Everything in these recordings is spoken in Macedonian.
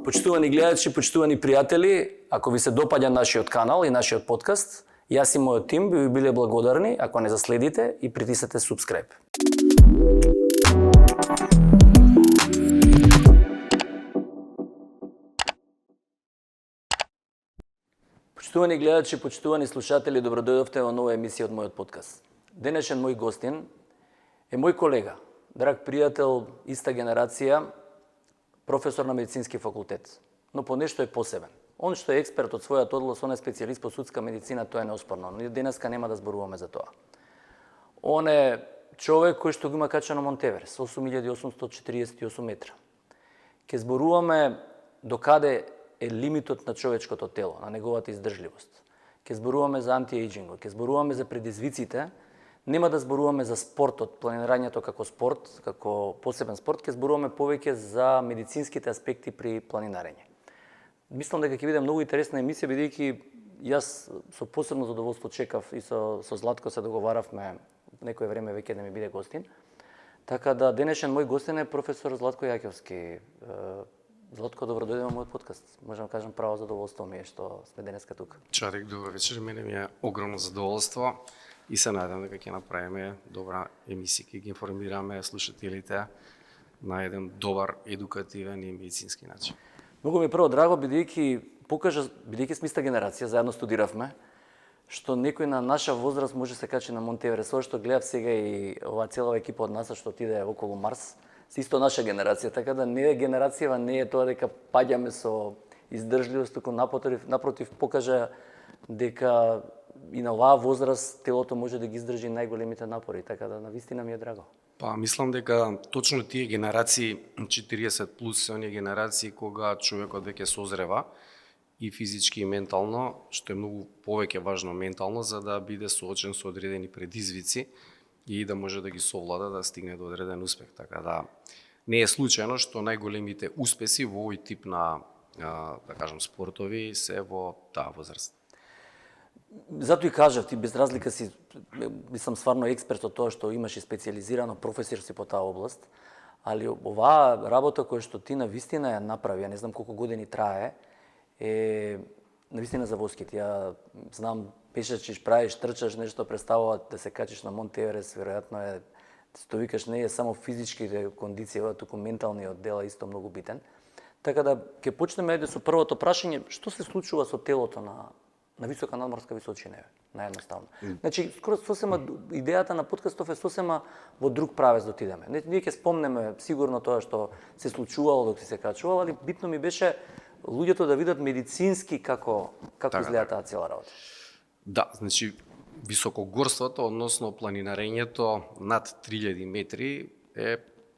Почитувани гледачи, почитувани пријатели, ако ви се допаѓа нашиот канал и нашиот подкаст, јас и мојот тим би ви биле благодарни ако не заследите и притиснете subscribe. Почитувани гледачи, почитувани слушатели, добродојдовте во нова емисија од мојот подкаст. Денешен мој гостин е мој колега, драг пријател, иста генерација, професор на медицински факултет, но по нешто е посебен. Он што е експерт од својата област, он е специјалист по судска медицина, тоа е неоспорно, но денеска нема да зборуваме за тоа. Он е човек кој што го има качено Монт Еверест, 8848 метра. Ке зборуваме до каде е лимитот на човечкото тело, на неговата издржливост. Ке зборуваме за антиејџингот, ке зборуваме за предизвиците. Нема да зборуваме за спортот, планирањето како спорт, како посебен спорт, ке зборуваме повеќе за медицинските аспекти при планинарење. Мислам дека ќе биде многу интересна емисија, бидејќи јас со посебно задоволство чекав и со Златко се договаравме некое време веќе да ми биде гостин. Така да денешен мој гостин е професор Златко Јакевски. Златко, добродојде во мојот подкаст. Можам да кажам право задоволство ми е што сме денеска тука. Чарик, добро вечер. Мене ми е огромно задоволство и се надевам дека ќе направиме добра емисија, ќе ги информираме слушателите на еден добар, едукативен и медицински начин. Многу ми е прво драго, бидејќи сме иста генерација, заедно студиравме, што некој на наша возраст може се качи на Монт Еверест. Со што гледав сега и оваа цела екипа од нас што отиде околу Марс, се исто наша генерација, така да не е генерацијава, не е тоа дека паѓаме со издржливост, туку напротив покажа дека и на оваа возраст телото може да ги издржи најголемите напори, така да навистина ми е драго. Па мислам дека точно тие генерации 40 плюс се оние генерации кога човекот веќе созрева и физички и ментално, што е многу повеќе важно ментално, за да биде соочен со одредени предизвици и да може да ги совлада, да стигне до одреден успех. Така да не е случајно што најголемите успеси во овој тип на да кажам спортови се во таа возраст. Зато и кажав, ти без разлика си, мислам стварно експерт од тоа што имаш и специјализирано, професор си по таа област, али оваа работа која што ти навистина ја направи, ја не знам колку години трае, е навистина за воскит. Ја знам, пешачиш, правиш, трчаш, нешто представува да се качиш на Монт Еверест, веројатно е, што викаш, не е само физичките кондиции, туку менталниот дел е исто многу битен. Така да ќе почнеме со првото прашање, што се случува со телото на висока надморска височина, наједноставно. Значи, скоро сосема идејата на подкастов е сосема во друг правец да отидеме. Ние ќе спомнеме сигурно тоа што се случувало док се качувало, али битно ми беше луѓето да видат медицински како изгледа таа цела работа. Да, значи високогорството, односно планинарењето над 3000 метри е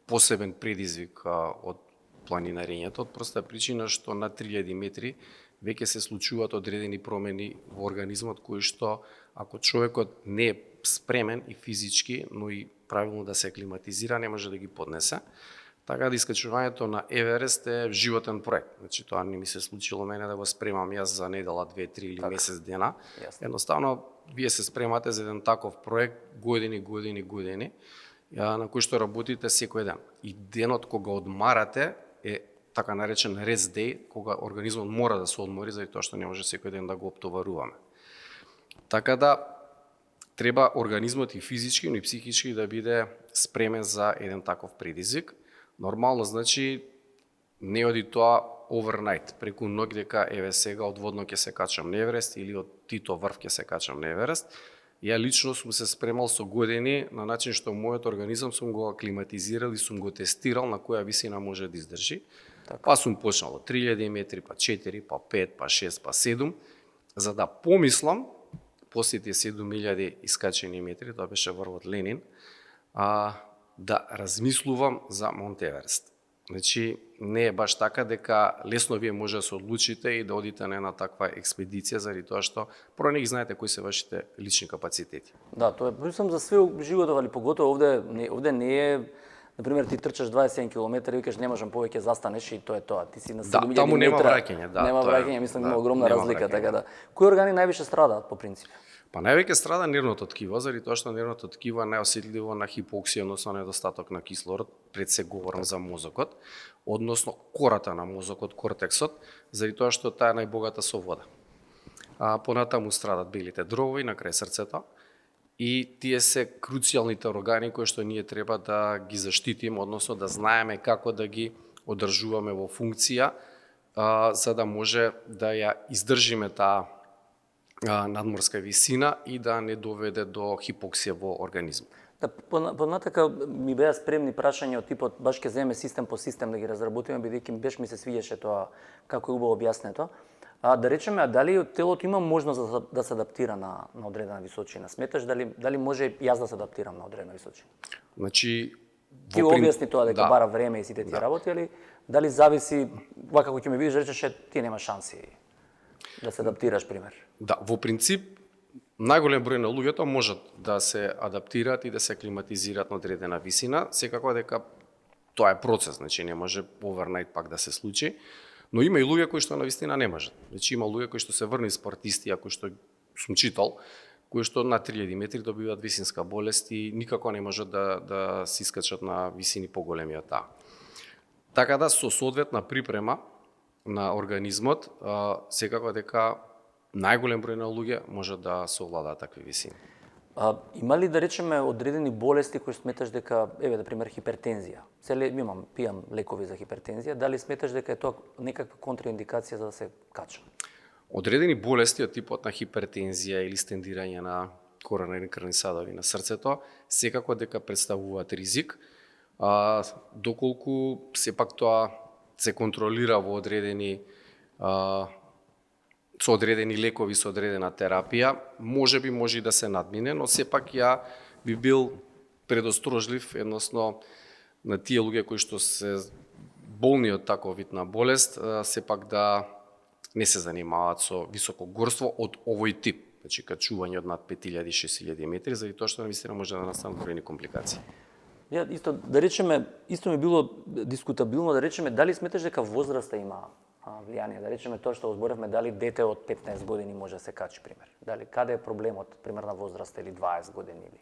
посебен предизвик од планинарењето, од проста причина што на 3000 метри веќе се случуваат одредени промени во организмот кои што ако човекот не е спремен и физички, но и правилно да се аклиматизира, не може да ги поднесе. Така да искачувањето на Еверест е животен проект. Значи тоа не ми се случило мене да го спремам јас за недела, 2-3 или месец дена. Едноставно вие се спремате за еден таков проект години, на кој што работите секој ден. И денот кога одмарате е така наречен rest day, кога организмот мора да се одмори заради тоа што не може секој ден да го оптоваруваме. Така да треба организмот и физички, но и психички да биде спремен за еден таков предизвик. Нормално, значи, не оди тоа overnight, преку ноќ дека еве сега одводно ќе се качам на Еверест или од Тито врв ќе се качам на Еверест. Ја лично сум се спремал со години на начин што мојот организам сум го аклиматизирал и сум го тестирал на која висина може да издржи. Па сум почнал од 3000 метри, па 4, па 5, па 6, па 7, за да помислам, после тие 7000 искачени метри, тоа беше врвот Ленин, да размислувам за Монт Еверест. Значи, не е баш така дека лесно вие може да се одлучите и да одите на една таква експедиција, заради тоа што прво не ги знаете кои се вашите лични капацитети. Да, тоа е, мислам за све животот, али поготово овде не е, например, ти трчаш 27 км и викаш не можам повеќе застанеш и тоа е тоа. Ти си на 7000 метра. Нема враќање, да. Нема враќање, мислам има огромна разлика, така да. Кои органи највише страдаат по принцип? Па највеќе страда нервното ткиво, заради тоа што нервното ткиво е најосетливо на хипоксија, односно недостаток на кислород, пред се говорам за мозокот, односно кората на мозокот, кортексот, заради тоа што таа е најбогата со вода. Понатаму страдат белите дробови на крај срцето и тие се круцијалните органи кои што ние треба да ги заштитиме, односно да знаеме како да ги одржуваме во функција, за да може да ја издржиме таа надморска висина и да не доведе до хипоксија во организмот. Да, понатака ми беа спремни прашања од типот баш ќе земеме систем по систем да ги разработиме, бидејќи беш ми се свиѓаше тоа како е убаво објаснето. Да речеме, дали телото има можност да се адаптира на одредена височина? Сметаш дали може јас да се адаптирам на одредена височина? Значи, ти објасни тоа дека бара време и сите тие работи, али дали зависи, вака како ќе ме видиш, речеше ти нема шанси да се адаптираш, пример? Да, во принцип, најголем број на луѓето можат да се адаптираат и да се аклиматизираат на одредена висина, секако дека тоа е процес, значи не може overnight пак да се случи, но има и луѓе кои што на вистина не можат. Значи има луѓе кои што се врни спортисти, кои што сум читал, кои што на 3000 метри добиваат висинска болест и никако не можат да се искачат на висини поголеми од таа. Така да со соодветна припрема на организмот, секако дека најголем број на луѓе може да совладаат такви висини. Има ли, да речеме, одредени болести кои сметаш дека, да пример, хипертензија? Пијам лекови за хипертензија, дали сметаш дека е тоа некаква контраиндикација за да се кача? Одредени болести од типот на хипертензија или стендирање на коронарни крвни садови на срцето, секако дека представуваат ризик, доколку сепак тоа се контролира во одредени со одредени лекови, со одредена терапија, може и да се надмине, но сепак ја би бил предострожлив, едносно на тие луѓе кои што се болни од таков вид на болест, сепак да не се занимаваат со високо горство од овој тип, значи качување од над 5000-6000 метри, заради тоа што навистина може да настанат бројни компликации. Ја исто да речеме, исто ми било дискутабилно да речеме дали сметаш дека возраста има влијание, да речеме тоа што зборевме, дали дете од 15 години може да се качи, пример. Дали каде е проблемот, пример на возраста или 20 години или?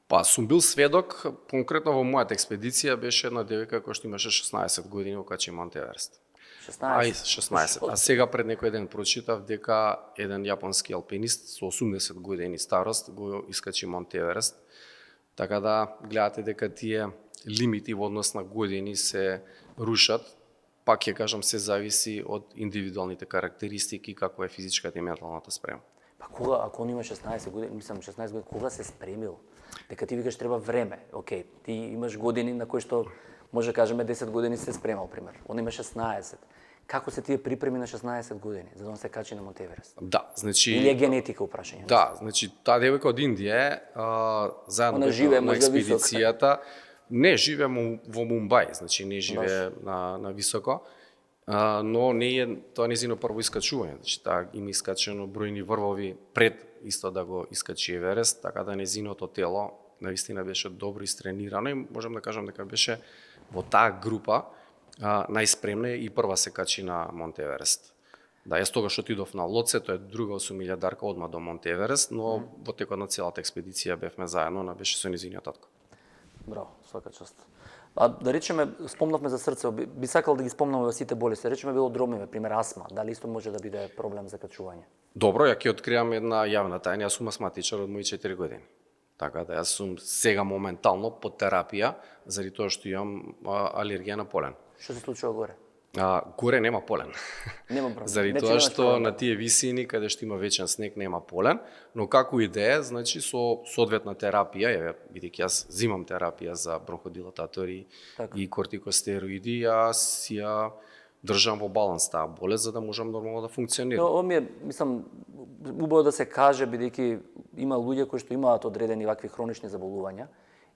Па сум бил сведок, конкретно во мојата експедиција беше една девојка која што имаше 16 години го качи Монт Еверест. 16. А сега пред некој ден прочитав дека еден јапонски алпинист со 80 години старост го искачи Монт Еверест. Така да гледате дека тие лимити во однос на години се рушат. Пак ќе кажам, се зависи од индивидуалните карактеристики, како е физичката и менталната спрема. Па кога, ако он има 16 години, 16 години, кога се спремил? Дека ти викаш треба време. Океј, ти имаш години на кои што може кажеме 10 години се спремал, пример. Он има 16. Како се тие припреми на 16 години за да се качи на Монт Еверест? Да, значи или е генетика упрашање? Да, значи таа девојка од Индија заедно на експедицијата не живее во Мумбај, значи не живее на високо, но не е тоа незино прво искачување, значи таа има искачено бројни врвови пред исто да го искачи Еверест, така да незиното тело навистина беше добро истренирано и можам да кажам дека беше во таа група најспремна и прва се качи на Монт Еверест. Да, јас тогаш отидов на Лоце, тоа е друга 8.000-дарка одма до Монт Еверест, но во текот на целата експедиција бевме заедно, она беше со незиниот татко. Браво, свака чест. Да речеме, спомнавме за срце, би сакал да ги спомнаме во сите болести. Да речеме велодромиве, пример астма, дали исто може да биде проблем за качување? Добро, ја ќе откриам една јавна тајна, јас сум астматичар од мои 4 години. Така да јас сум сега моментално под терапија, заради тоа што имам алергија на полен. Што се случува горе? Горе нема полен. Нема проблем. Заради тоа што на тие висини каде што има вечен снег нема полен, но како идеја, значи со соодветна терапија, бидејќи јас земам терапија за бронходилататори и кортикостероиди, јас ја држам во баланс таа болест за да можам нормално да функционирам. Ова ми е, мислам, убаво да се каже бидејќи има луѓе кои што имаат одредени вакви хронични заболувања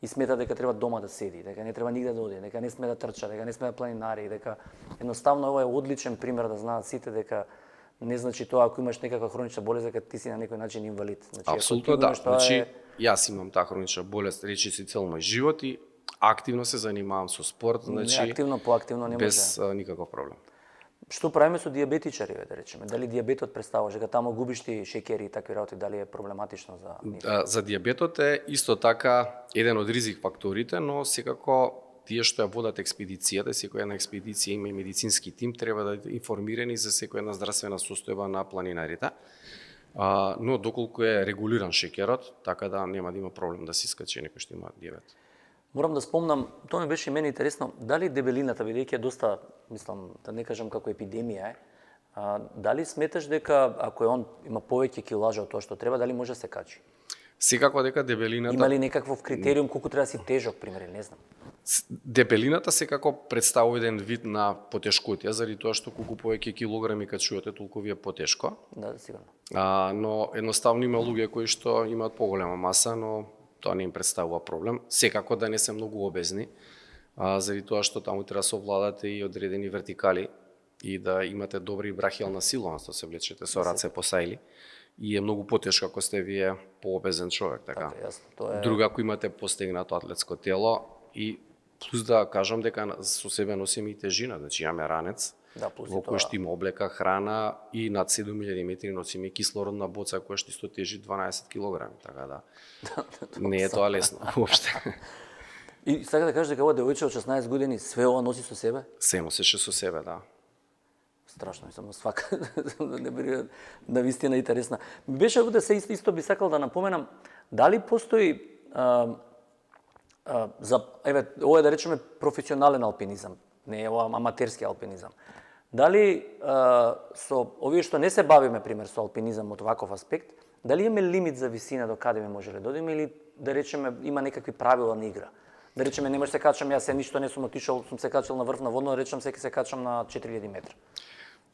и сметат дека треба дома да седи, дека не треба нигде да оди, дека не сме да трча, дека не сме да планинари, дека едноставно ова е одличен пример да знаат сите дека не значи тоа ако имаш некаква хронична болест дека ти си на некој начин инвалид. Значи, апсолутно да. Значи, јас имам таа хронична болест речиси цел мој живот и активно се занимавам со спорт, значи активно, поактивно не може. Без никаков проблем. Што правиме со диабетичари, да речеме? Дали диабетот представува, дека таму губиш ти шеќери и такви работи, дали е проблематично за нив? За диабетот е исто така еден од ризик факторите, но секако тие што ја водат експедицијата, секоја една експедиција има и медицински тим, треба да е информирани за секоја една здравствена состојба на планинарите. Но доколку е регулиран шеќерот, така да нема да има проблем да се искачи некој што има диабет. Морам да спомнам, тоа ми беше и мене интересно, дали дебелината, бидејќи е доста, мислам, да не кажам како епидемија е, дали сметаш дека ако он има повеќе килажа од тоа што треба, дали може да се качи? Секако дека дебелината... Има ли некаков критериум колку треба да си тежок, пример, не знам? Дебелината секако представува еден вид на потешкотија, заради тоа што колку повеќе килограми качувате, толку ви е потешко. Да, сигурно. Но едноставно има луѓе кои што имаат поголема маса, но тоа не им представува проблем. Секако да не се многу обезни, заради тоа што таму треба да се овладате и одредени вертикали и да имате добри брахијална сила, што се влечете со раце по сајли. И е многу потешко ако сте вие пообезен човек, така. Така, јасно, тоа е... Друго ако имате постегнато атлетско тело и плюс да кажам дека со себе носиме и тежина, значи имаме ранец, Да, плюс и во кој тоа. што има облека, храна и над 7000 метри носиме кислородна боца која што исто тежи 12 килограми, така да не е тоа лесно уопште. И сака да кажеш дека ова девојче од 16 години све ова носи со себе? Се носеше со себе, да. Страшно, мислам, свака не биде на вистина интересна. Беше овде се исто би сакал да напоменам, дали постои за еве ова е да речеме професионален алпинизам, не е ова аматерски алпинизам. Дали со овие што не се бавиме пример со алпинизам од ваков аспект, дали имаме лимит за висина до каде ме може да одиме или да речеме има некакви правила на игра? Да речеме не може се качам, јас се ништо не сум отишол, сум се качал на врв на водно, да речем сега се качам на 4000 метра.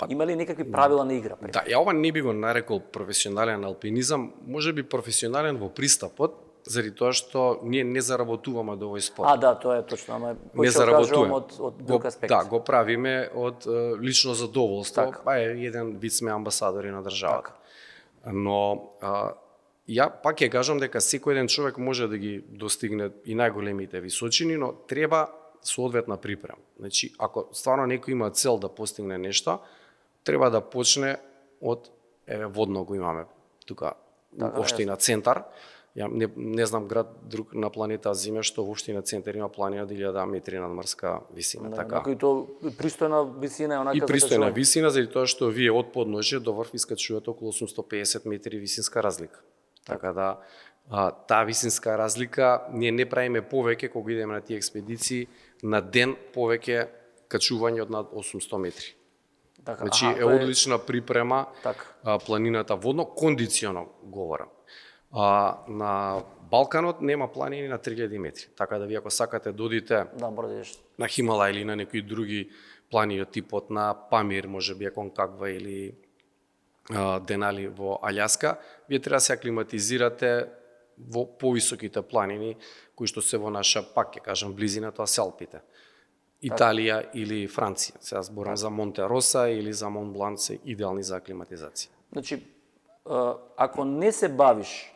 Има ли некакви правила на игра? Да, ја ова не би го нарекол професионален алпинизам, може би професионален во пристапот, заради тоа што ние не заработуваме од овој спорт. Да, тоа е точно, ама Не поќе заработуваме. од друг аспект. Да, го правиме од лично задоволство, Така. па е еден вид сме амбасадори на државата. Но ја пак ќе кажам дека секој еден човек може да ги достигне и најголемите височини, но треба соодветна припрема. Значи, ако стварно некој има цел да постигне нешто, треба да почне од водно го имаме тука Така, општина Центар. Ја не знам град друг на планета Земја што во општина Центар има планина од 1000 метри надморска висина, така. Некој то пристојна висина е онака И за пристојна качување. висина, заради тоа што вие од подножје до врв искачувате околу 850 метри висинска разлика. Така да таа висинска разлика ние не правиме повеќе кога идеме на тие експедиции на ден повеќе качување од над 800 метри. Така, Значи е тоа одлична припрема Така. планината водно, кондиционо говорам. На Балканот нема планини на 3000 метри, така да вие ако сакате да одите Да, мора да идеш. на Хималај или на некои други планини од типот на Памир, може би Аконкагва или Денали во Аљаска, вие треба да се аклиматизирате во повисоките планини кои што се во наша, пак ќе кажам, близина, тоа се Алпите. Италија или Франција. Сега зборам за Монте Роса или за Мон Блан, се идеални за аклиматизација. Значи, ако не се бавиш,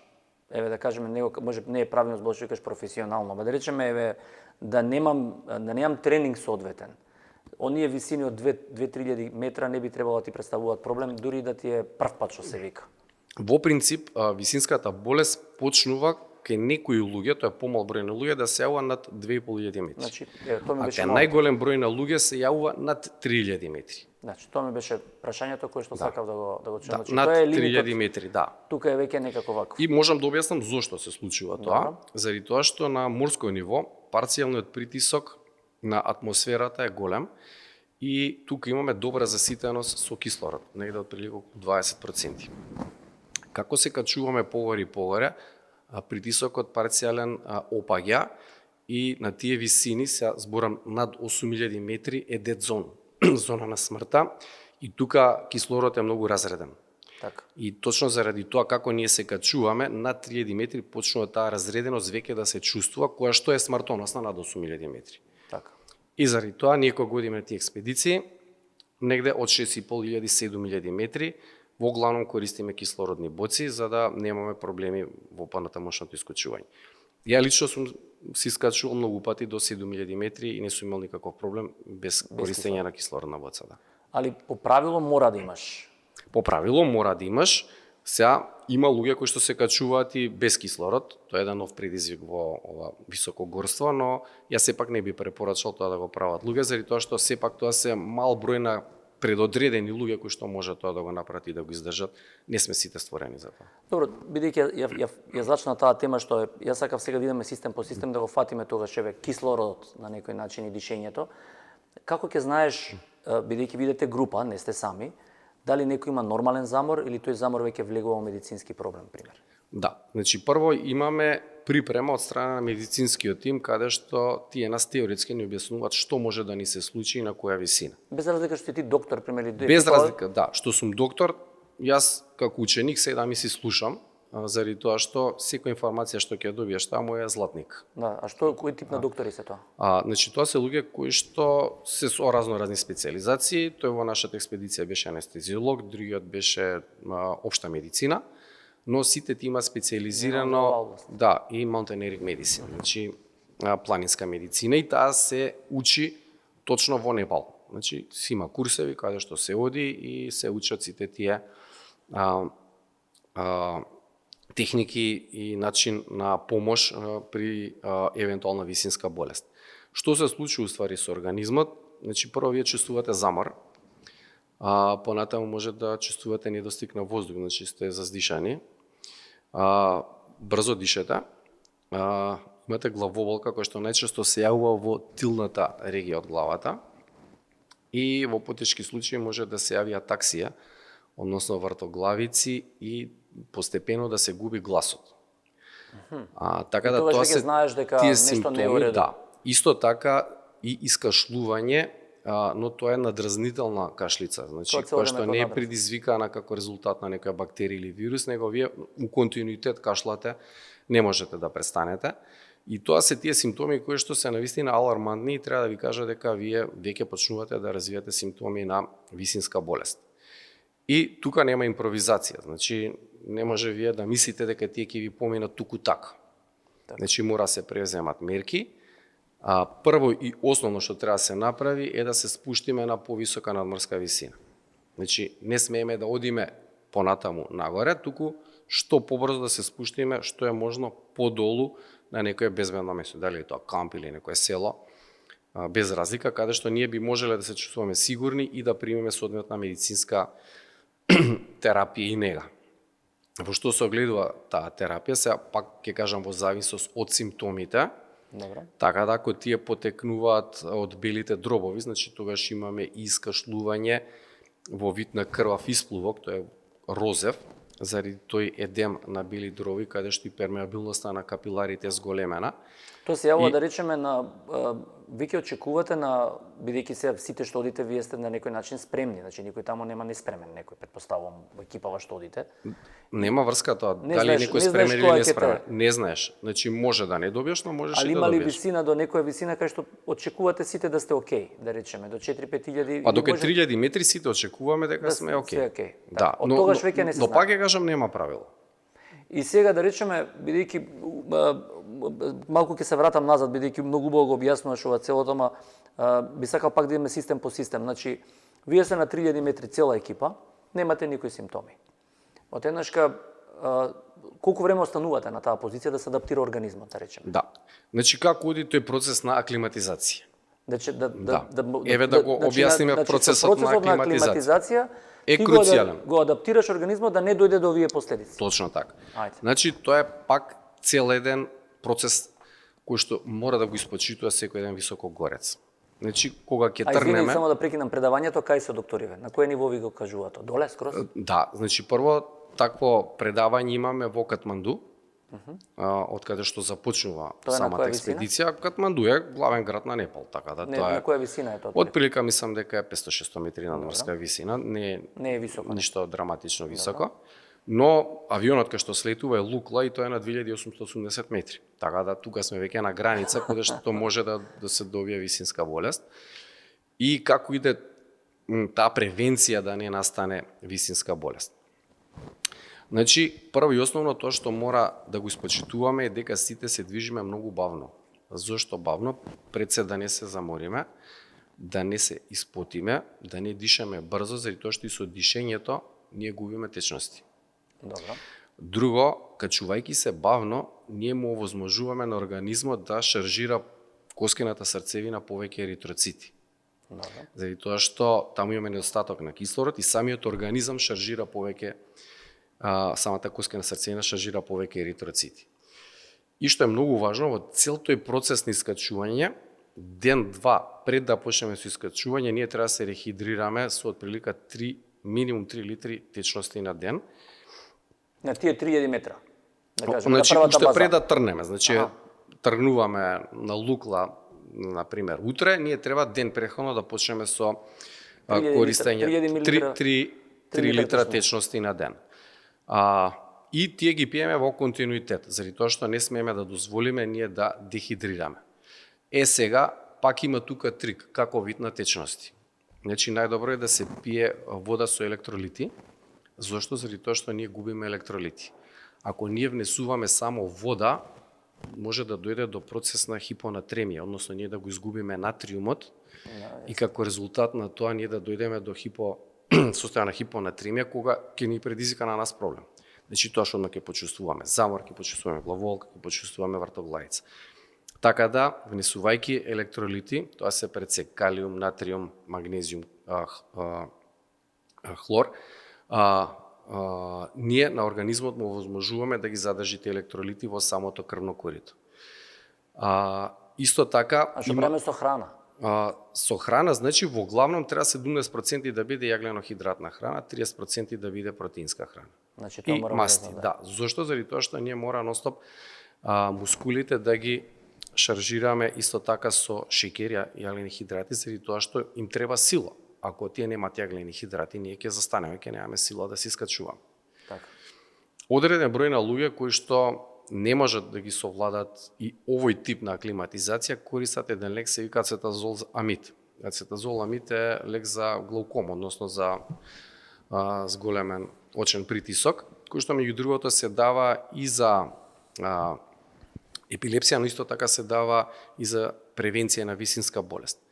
еве да кажеме, може не е правилно збор што викаш професионално, ама да речеме еве да немам тренинг соодветен. Оние висини од 2-3000 метра не би требало да ти представуваат проблем, дури да ти е прв пат што се вика. Во принцип, висинската болест почнува кај некои луѓе, тоа е помал број на луѓе, да се јавува над 2500 метри. Значи, тоа ми беше кај најголем број на луѓе се јавува над 3000 метри. Значи, тоа ми беше прашањето кое што сакав да го чуам. Значи, над тоа е 3000 лимитот. метри, да. Тука е веќе некако вакво. И можам да објаснам зошто се случува тоа. Заради тоа што на морско ниво парцијалниот притисок на атмосферата е голем и тука имаме добра заситеност со кислород, негде отприлика 20%. Како се качуваме погоре и погоре, притисокот парцијален опаѓа и на тие висини, се зборам над 8000 метри, е дед зон, зона на смртта, и тука кислород е многу разреден. Така. И точно заради тоа како ние се качуваме, над 3000 метри почнува таа разреденост веќе да се чувствува, која што е смртоносна над 8000 метри. Така. И заради тоа ние кога одиме на тие експедиции, негде од 6500-7000 метри, во главном користиме кислородни боци за да немаме проблеми во понатамошното искачување. Ја лично сум се искачувал многу пати до 7000 метри и не сум имал никаков проблем без користење на кислородна боца, да. Али по правило мора да имаш. По правило мора да имаш. Сега има луѓе кои што се качуваат и без кислород. Тоа е еден нов предизвик во ова високогорство, но јас сепак не би препорачал тоа да го прават луѓе, заради тоа што сепак тоа се мал број на предодредени луѓе кои што може тоа да го направат и да го издржат. Не сме сите створени за тоа. Добро, бидејќи ја зачна таа тема што јас сакав сега да идеме систем по систем да го фатиме тогаш еве кислородот на некој начин и дишењето. Како ќе знаеш, бидејќи видите група, не сте сами, дали некој има нормален замор или тој замор веќе влегува во медицински проблем, пример? Да, значи прво имаме припрема од страна на медицинскиот тим каде што тие нас теоретски ни објаснуваат што може да ни се случи и на која висина. Без разлика што ти доктор, пример, или Без разлика, да, што сум доктор, јас како ученик сега ми си слушам, заради тоа што секоја информација што ќе добиеш таму е златник. Да, а што кој тип на доктори се тоа? Значи тоа се луѓе кои што се со разни специализации. Тој во нашата експедиција беше анестезиолог, другиот беше општа медицина, но сите ти има специализирано и mountaineering medicine, значи планинска медицина, и таа се учи точно во Непал. Значи си има курсеви каде што се оди и се учат сите тие техники и начин на помош при евентуална висинска болест. Што се случи уствари со организмот? Значи прво вие чувствувате замор, понатаму може да чувствувате недостиг на воздух, значи сте заздишани, брзо дишете, имате главоболка која што најчесто се јавува во тилната регија од главата и во потешки случаи може да се јави атаксија, односно вртоглавици и постепено да се губи гласот. Така да тоа се знаеш дека тие нешто не е симптоми, уредо. да. Исто така и искашлување, но тоа е надразнителна кашлица, значи која што не е предизвикана како резултат на некоја бактерија или вирус, него вие у континуитет кашлате, не можете да престанете. И тоа се тие симптоми кои што се навистина алармантни и треба да ви кажа дека вие веќе почнувате да развиете симптоми на висинска болест. И тука нема импровизација, значи не може вие да мислите дека тие ќе ви поминат туку така. Значи мора се преземат мерки. Прво и основно што треба да се направи е да се спуштиме на повисока надморска висина. Значи не смееме да одиме понатаму нагоре, туку што побрзо да се спуштиме, што е можно подолу на некое безбедно место, дали е тоа камп или некое село, без разлика, каде што ние би можеле да се чувствуваме сигурни и да примеме соодветна медицинска терапија и нега. Во што се огледува таа терапија, сега пак ќе кажам во зависност од симптомите. Добро. Така да ако тие потекнуваат од белите дробови, значи тогаш имаме и искашлување во вид на крвав исплувок, тоа е розев, заради тој едем на бели дробови, каде што и пермеабилноста на капиларите е зголемена. Тоа се јавува да речеме на веќе очекувате на, бидејќи се сите што одите вие сте на некој начин спремни, значи никој таму нема неспремен некој, претпоставувам во екипава што одите. Нема врска тоа, Не дали знаеш- некој не спремен знаеш или која не ќе спремен. те- Не знаеш. Значи може да не добиеш, но можеш Али и да има ли добиеш. висина до некоја висина кај што очекувате сите да сте окей, да речеме, до 4-5 илјади? Па доке 3000 метри сите очекуваме дека сме окей. се окей. Да, Од тогаш веќе не се но знае. пак ќе кажам нема правило. И сега да речеме, бидејќи малку ќе се вратам назад, бидејќи многу убаво го објаснуваш ова целото, ама би сакал пак да имаме систем по систем. Значи, вие сте на 3000 метри цела екипа, немате никои симптоми. Од еднашка, колку време останувате на таа позиција да се адаптира организмот, да речеме? Да. Значи како оди тој процес на аклиматизација? Еве да го објасниме процесот на аклиматизација. Е ти круцијален. Го адаптираш организмот да не дојде до овие последици. Точно така. Ајде. Значи тоа е пак цел еден процес кој што мора да го испочитува секој еден високогорец. Значи кога ќе Извини, тргнеме, само да прекинам предавањето, кај се докториве? На кој ниво ви го кажуваат? Доле скроз? да, значи прво такво предавање имаме во Катманду, од каде што започнува Тоа е на самата која експедиција. Катманду е главен град на Непал, така да Не, тоа на е. која висина е тоа? Од прилика мислам дека е 500-600 метри надморска висина, Не е високо. ништо драматично високо. Но авионот кај што слетува е Лукла и тоа е на 2880 метри. Така да тука сме веќе на граница каде што може да се добие висинска болест. И како иде таа превенција да не настане висинска болест. Значи, прво и основно тоа што мора да го испочитуваме е дека сите се движиме многу бавно. Зошто бавно? Пред се да не се замориме, да не се испотиме, да не дишаме брзо, заради тоа што и со дишењето ние губиме течности. Добро. Друго, качувајќи се бавно, ние му овозможуваме на организмот да шаржира коскената срцевина повеќе еритроцити. Добро. Заради тоа што таму имаме недостаток на кислород и самиот организам шаржира повеќе, самата коскена срцевина шаржира повеќе еритроцити. И што е многу важно, во цел тој процес на искачување, ден-два пред да почнеме со искачување, ние треба да се рехидрираме со отприлика минимум 3 литри течности на ден. На тие 3000 метра. Да кажем, Значи, на првата уште база. пред да тргнеме, значи тргнуваме на Лукла, например, утре, ние треба ден претходно да почнеме со 3000 користење 3 литра течности. течности на ден. И тие ги пиеме во континуитет, заради тоа што не смееме да дозволиме ние да дехидрираме. Сега, пак има тука трик, како вид на течности. Значи, најдобро е да се пие вода со електролити. Зошто? Заради тоа што ние губиме електролити. Ако ние внесуваме само вода, може да дојде до процес на хипонатремија, односно ние да го изгубиме натриумот и како резултат на тоа ние да дојдеме до состојано на хипонатремија, кога ќе ни предизвика на нас проблем. Значи тоа што ќе почувствуваме замор, ќе почувствуваме главолка, ќе почувствуваме вртоглавица. Така да, внесувајќи електролити, тоа се пред се калиум, натриум, магнезиум, хлор, ние на организмот му овозможуваме да ги задржи тие електролити во самото крвно корито. Исто така... А што правиме со храна? Со храна, значи, во главном треба 70% да биде јаглено-хидратна храна, 30% да биде протеинска храна. Значи, тоа И мора масти, да. Зошто? Заради тоа што ние мора ностоп мускулите да ги шаржираме исто така со шеќер, јаглени хидрати, заради тоа што им треба сила. Ако тие немаат јаглени хидрати, ние ќе застанеме, ќе немаме сила да се искачуваме. Така. Одреден број на луѓе кои што не можат да ги совладат и овој тип на аклиматизација, користат еден лек се вика ацетазоламид. Ацетазоламид е лек за глауком, односно за зголемен очен притисок, кој што меѓу другото се дава и за епилепсија, но исто така се дава и за превенција на висинска болест.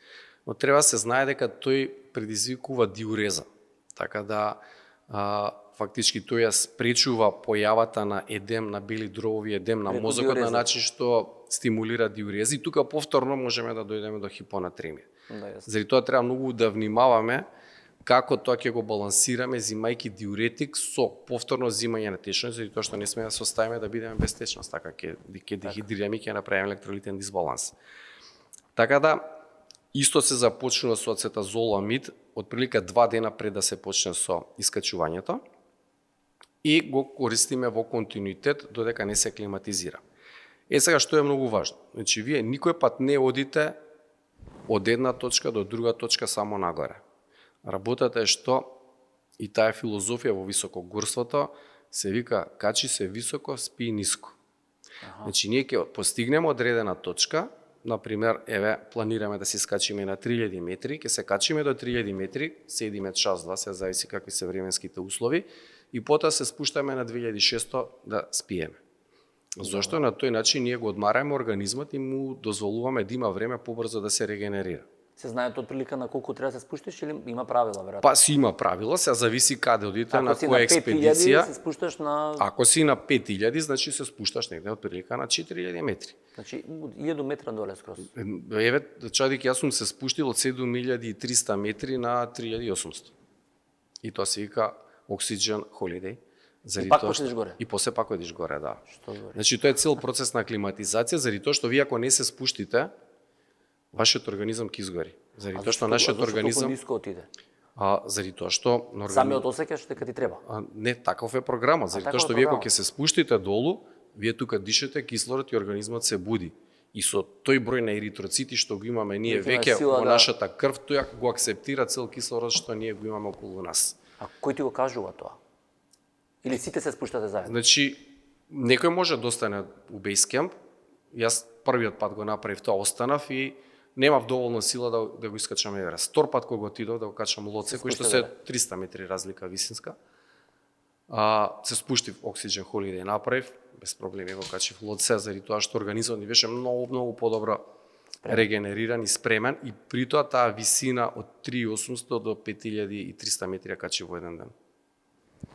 Но треба се знае дека тој предизвикува диуреза. Така да фактички тој ја спречува појавата на едем на бели дробови, едем на мозокот на начин што стимулира диуреза и тука повторно можеме да дојдеме до хипонатремија. Заради тоа треба многу да внимаваме како тоа ќе го балансираме зимајќи диуретик со повторно зимање на течност, заради тоа што не сме да се оставиме да бидеме без течност, така ќе дехидрираме и ќе направиме електролитен дисбаланс. Така да исто се започнува со ацетазоламид отприлика 2 дена пред да се почне со искачувањето и го користиме во континуитет додека не се климатизира. Сега што е многу важно. Значи вие никој пат не одите од една точка до друга точка само нагоре. Работата е што и таа филозофија во високогорството се вика качи се високо, спи ниско. Значи ние ќе постигнеме одредена точка, например, планираме да се скачиме на 3000 метри, ќе се качиме до 3000 метри, седиме час-два, се зависи какви се временските услови, и потоа се спуштаме на 2600 да спиеме. Зошто? На тој начин ние го одмараме организмот и му дозволуваме да има време побрзо да се регенерира. Се знаат отприлика на колку треба да се спуштиш или има правила, веројатно? Па си има правила, се зависи каде одите, на која експедиција. Ако си на 5000 се спушташ на... Ако си на 5000, значи се спушташ негде отприлика на 4000 метри. Значи 1000 метра доле скроз. Чадик, јас сум се спуштил од 7300 метри на 3800. И тоа се вика Oxygen Holiday. И пак одиш горе. И после пак одиш горе, да. Што горе? Значи тоа е цел процес на аклиматизација, заради тоа што вие ако не се спуштите, вашиот организам ќе изгори. Заради тоа што нашиот организам ниско отиде. Заради тоа што самиот осеќаш дека ти треба. Не, таков е програмот, заради тоа што вие кога ќе се спуштите долу, вие тука дишете кислород и организмот се буди. И со тој број на еритроцити што го имаме ние веќе во нашата крв, тој го акцептира цел кислород што ние го имаме околу нас. А кој ти го кажува тоа? Или сите се спуштате заедно? Значи, некој може да остане у бейскемп. Јас првиот пат го направив тоа, останав и немав доволно сила да го искачам Еверест. Втор пат кога отидов да го качам Лоце, кој што се 300 метри разлика висинска. Се спуштив Oxygen Holiday направив, без проблеми го качив Лоце, заради тоа што организмот ми беше многу подобро регенериран и спремен и при тоа таа висина од 3800 до 5300 метри качи во еден ден.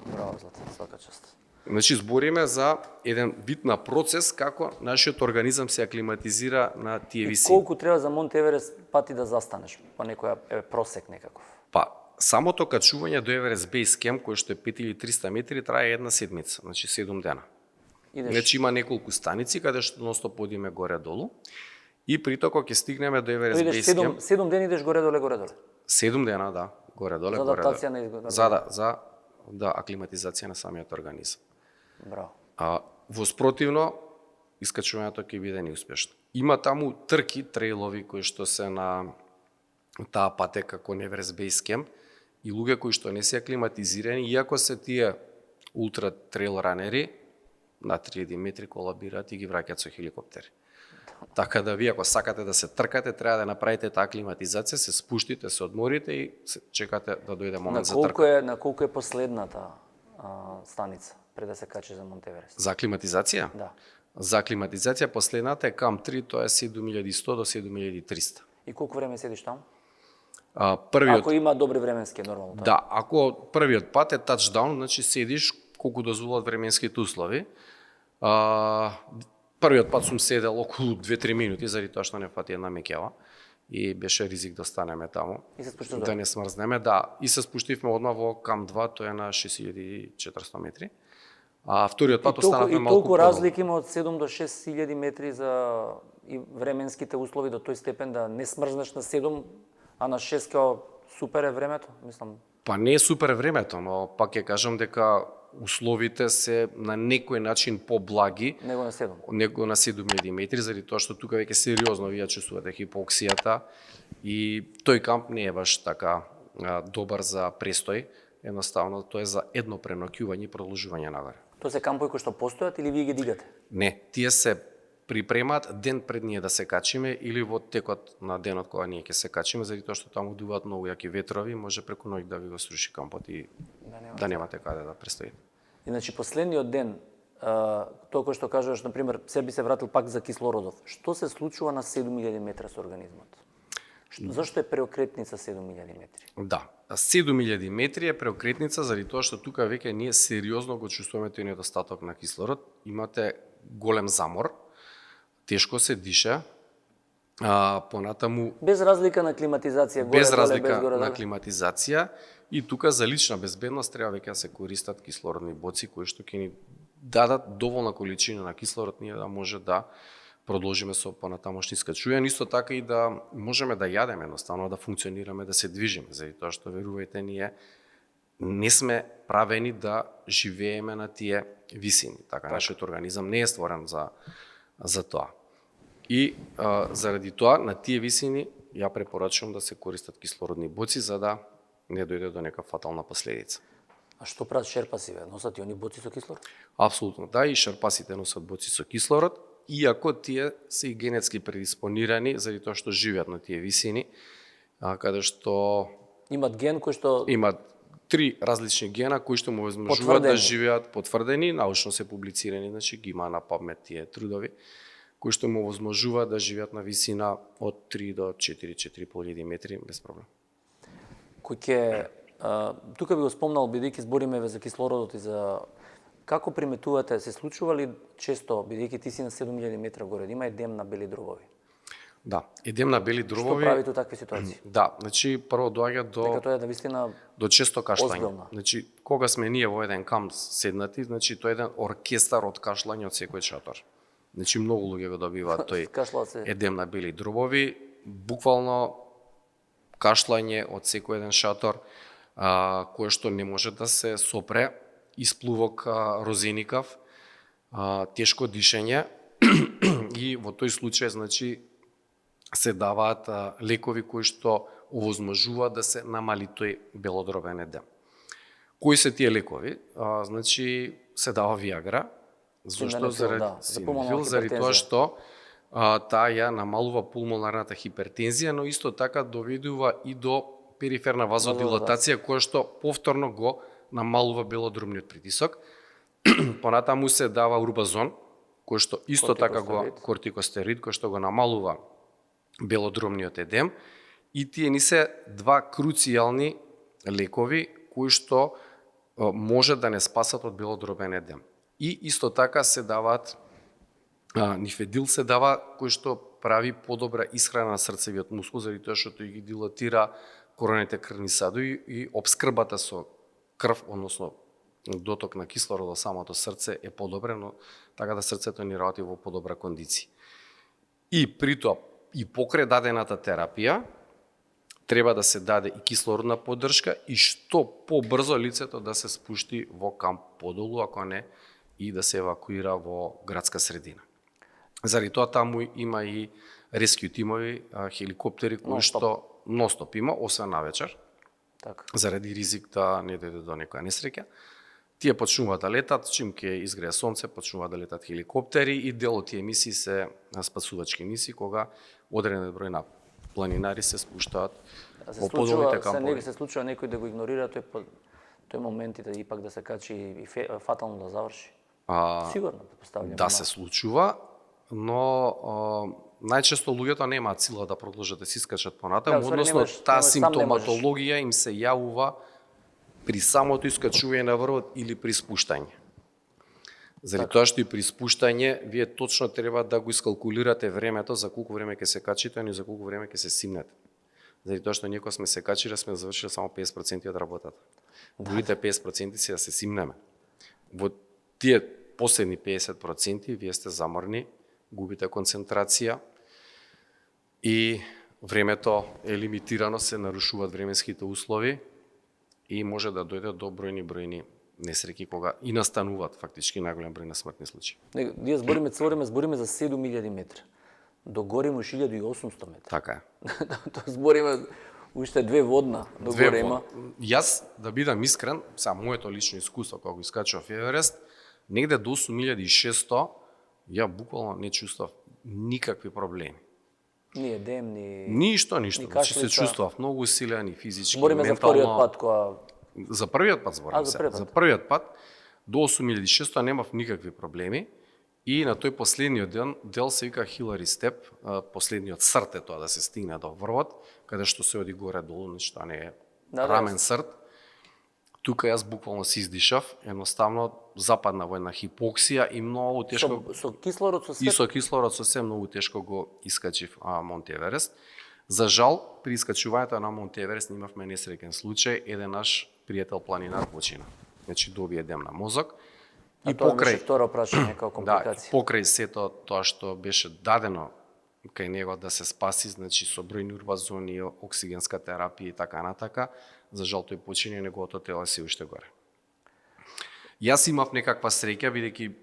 Браво, Златан, свака чест. Значи, збориме за еден вид на процес како нашиот организам се аклиматизира на тие висини. Колку треба за Монт Еверест пати да застанеш? По некоја просек некаков. Па, самото качување до Еверест Бейс Кемп, кој што е 5300 метри, трае една седмица, значи 7 дена. Значи има неколку станици каде што ностоп одиме горе-долу и при тоа кога ќе стигнеме до Еверест Бейс Кемп... 7 дена идеш горе-доле, горе-доле? 7 дена, да, горе-доле, За горе-доле. адаптација на изгода. За аклиматизација на самиот организам. Браво. Во спротивно, искачувањето ќе биде неуспешно. Има таму трки, трейлови кои што се на таа патека кон Еверест Бейс Кемп и луѓе кои што не се аклиматизирани, иако се тие ултра трейл ранери, на 3000 метри колабираат и ги враќаат со хеликоптери. Така да вие ако сакате да се тркате, треба да направите таа аклиматизација, се спуштите, се одморите и се чекате да дојде момент за трка. На колку е последната станица пред да се качи за Монт Еверест? За аклиматизација? Да. За аклиматизација последната е Камп 3, тоа е 7100 до 7300. И колку време седиш таму? Првиот... Ако има добри временски, нормално. Да, ако првиот пат е тачдаун, значи седиш колку дозволат временските услови. Првиот пат сум седел околу 2-3 минути, заради тоа што не фати една меќава и беше ризик да останеме таму. И се спуштив да не смрзнеме, да. И се спуштивме одма во Камп 2, тоа е на 6400 метри. А вториот пат останавме малку толку разлика има од 7 до 6000 метри за и временските услови до тој степен да не смрзнеш на 7, а на 6 као супер е времето, мислам. Па не е супер времето, но пак ќе кажам дека условите се на некој начин поблаги него на 7. Него на 7000 метри, заради тоа што тука веќе сериозно вие чувствувате хипоксијата и тој камп не е баш така добар за престој, едноставно тоа е за едно преноќување и продолжување нагоре. Тоа се кампови кои што постојат или вие ги дигате? Не, тие се припремаат ден пред ние да се качиме или во текот на денот кога ние ќе се качиме, заради тоа што таму дуваат многу јаки ветрови, може преку ноќ да ви го сруши кампот и да немате каде да престоите. Иначе последниот ден, тоа кој што кажуваш, на пример, се би се вратил пак за кислородов. Што се случува на 7000 метра со организмот? Зашто е преокретница 7000 метри? Да, 7000 метри е преокретница заради тоа што тука веќе ние сериозно го чувствуваме тој недостаток на кислород. Имате голем замор, тешко се диша, понатаму без разлика на климатизација, без разлика на климатизација и тука за лична безбедност треба веќе да се користат кислородни боци кои што ќе ни дадат доволна количина на кислород ние да може да продолжиме со понатамошни скачувања, исто така и да можеме да јадеме, едноставно да функционираме, да се движиме, заради тоа што верувајте ние не сме правени да живееме на тие висини. Така нашиот организам не е створен за тоа. И заради тоа на тие висини ја препорачувам да се користат кислородни боци за да не дојде до нека фатална последица. А што прават шерпаси? Носат и они боци со кислород? Апсолутно, да, и шерпасите носат боци со кислород, иако тие се и генетски предиспонирани заради тоа што живеат на тие висини, каде што имат ген кој што имат 3 различни гена кои што му возможуваат да живеат потврдени, научно се публицирани, значи ги има на PubMed тие трудови, кои што му возможуваат да живеат на висина од 3 до 4-4.500 метри без проблем. Кој ќе тука би го спомнал бидејќи збориме за кислородот и за како приметувате, се случува ли често бидејќи ти си на 7000 метра горе, има едем на бели дробови? Да, едем на бели дробови. Што правите во такви ситуации? Да, значи прво доаѓа дека тоа е да вистина до често кашлање. озбилна. Значи кога сме ние во еден камп седнати, значи тоа е еден оркестар од кашлање од секој шатор. Значи многу луѓе го добиваат тој едем на бели дробови, буквално кашлање од секој еден шатор, кое што не може да се сопре, исплувок розеникав, тешко дишење и во тој случај значи се даваат лекови кои што овозможуваат да се намали тој белодробен едем. Кои се тие лекови? Значи се дава Виагра, зашто заради тоа што таа ја намалува пулмонарната хипертензија, но исто така доведува и до периферна вазодилатација која што повторно го намалува белодробниот притисок. Понатаму се дава урбазон, кој што исто така го кортикостероид, кој што го намалува белодробниот едем, и тие ни се два круцијални лекови кои што може да не спасат од белодробен едем. И исто така се даваат нифедил се дава, кој што прави подобра исхрана на срцевиот мускул, заради тоа што тој ги дилатира корените крвни садови и обскрбата со крв, односно доток на кислород до самото срце е подобрено, така да срцето ни работи во подобра кондиција. И при тоа, и покрај дадената терапија, треба да се даде и кислородна поддршка и што побрзо лицето да се спушти во камп подолу, ако не и да се евакуира во градска средина. Заради тоа таму има и рескју тимови, хеликоптери кои што ностоп има, освен навечер, заради ризик да не дојде до некоја несреќа. Тие почнуваат да летат, чим ќе изгрее сонце, почнуваат да летат хеликоптери и дел од тие мисии се спасувачки мисии, кога одреден број на планинари се спуштаат во подолните кампови. Се случува некој да го игнорира тој момент и да ипак да се качи и фатално да заврши. Сигурно, предпоставljam. Да, се случува, но најчесто луѓето немаат сила да продолжат да се искачат понатаму, односно таа симптоматологија им се јавува при самото искачување на врвот или при спуштање. Заради тоа што и при спуштање, вие точно треба да го искалкулирате времето за колку време ќе се качите, и за колку време ќе се симнете. Заради тоа што некој сме се качили, сме завршили само 50% од работата. Другите 50% се да се симнеме. Во тие последни 50% вие сте заморни, губите концентрација и времето е лимитирано, се нарушуваат временските услови и може да дојде до бројни несреќи кога и настануваат фактички најголем број на смртни случаи. Ние збориме за 7000 метра. До горе има 1800 метра. Така е. Тоа збориме уште две водна до горе има. Јас, да бидам искрен, само моето лично искуство кога го искачував Еверест, негде до 8600 ја буквално не чувствав никакви проблеми. Ни едем, ни... Ништо. Значи се чувствував многу силен и физички, збориме ментално. Збориме за вториот пат кога... За првиот пат зборам се. За првиот пат до 8600 немав никакви проблеми и на тој последниот дел се вика Хилари Степ, последниот срт е тоа да се стигне до врвот, каде што се оди горе долу, значи тоа не е рамен срт. Тука јас буквално се издишав, едноставно западна во една хипоксија и многу тешко со кислород со се. И со кислород со се многу тешко го искачив Монт Еверест. За жал, при искачувањето на Монт Еверест имавме несреќен случај, еден наш пријател планинар почина. Значи доби едем на мозок. И покрај второ прашање како компликација. Покрај сето тоа што беше дадено кај него да се спаси, значи со бројни урбазони, оксигенска терапија и така натака, за жал тој почина и неговото тело се уште горе. Јас имав некаква среќа, бидејќи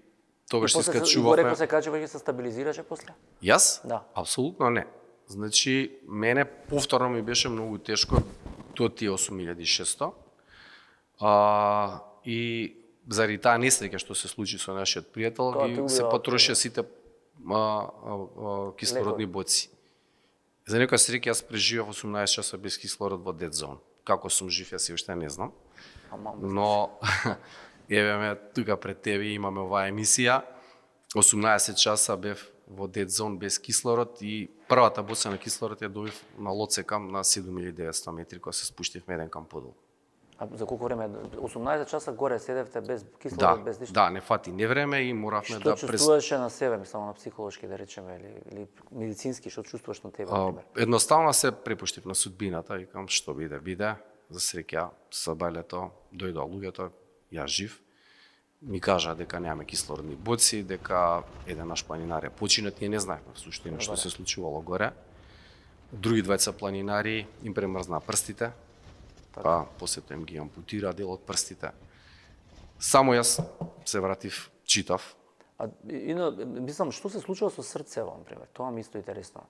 тогаш се искачувавме. Горе се качува и се стабилизираше после? Јас? Да. Апсолутно не. Значи, мене повторно ми беше многу тешко до тие 8600. И заради таа несреќа што се случи со нашиот пријател, се потрошија сите кислородни боци. За некоја среќа јас преживев 18 часа без кислород во дед зон. Како сум жив, јас и уште не знам. Но еве ме тука пред тебе имаме оваа емисија. 18 часа бев во дед зон без кислород и првата боца на кислород ја добив на Лоцекам на 7900 метри кога се спуштив еден кам подолу. А за колку време? 18 часа горе седевте без кислород, без ништо? Да, не фати не време и моравме да... Што чувствуваше на себе, само на психолошки да речеме, или медицински, што чувствуваш на тебе, например? Едноставно се препуштив на судбината, викам што биде, за среќа сабајлето дојдоа луѓето, јас жив. Ми кажа дека немаме кислородни боци, дека еден наш планинар е почина, ние не знаевме в суштина што се случувало горе. Други двајца планинари им премрзна прстите, па после тоа им ги ампутира дел од прстите. Само јас се вратив читав. Мислам, што се случува со срцево, например? Тоа ми исто интересно.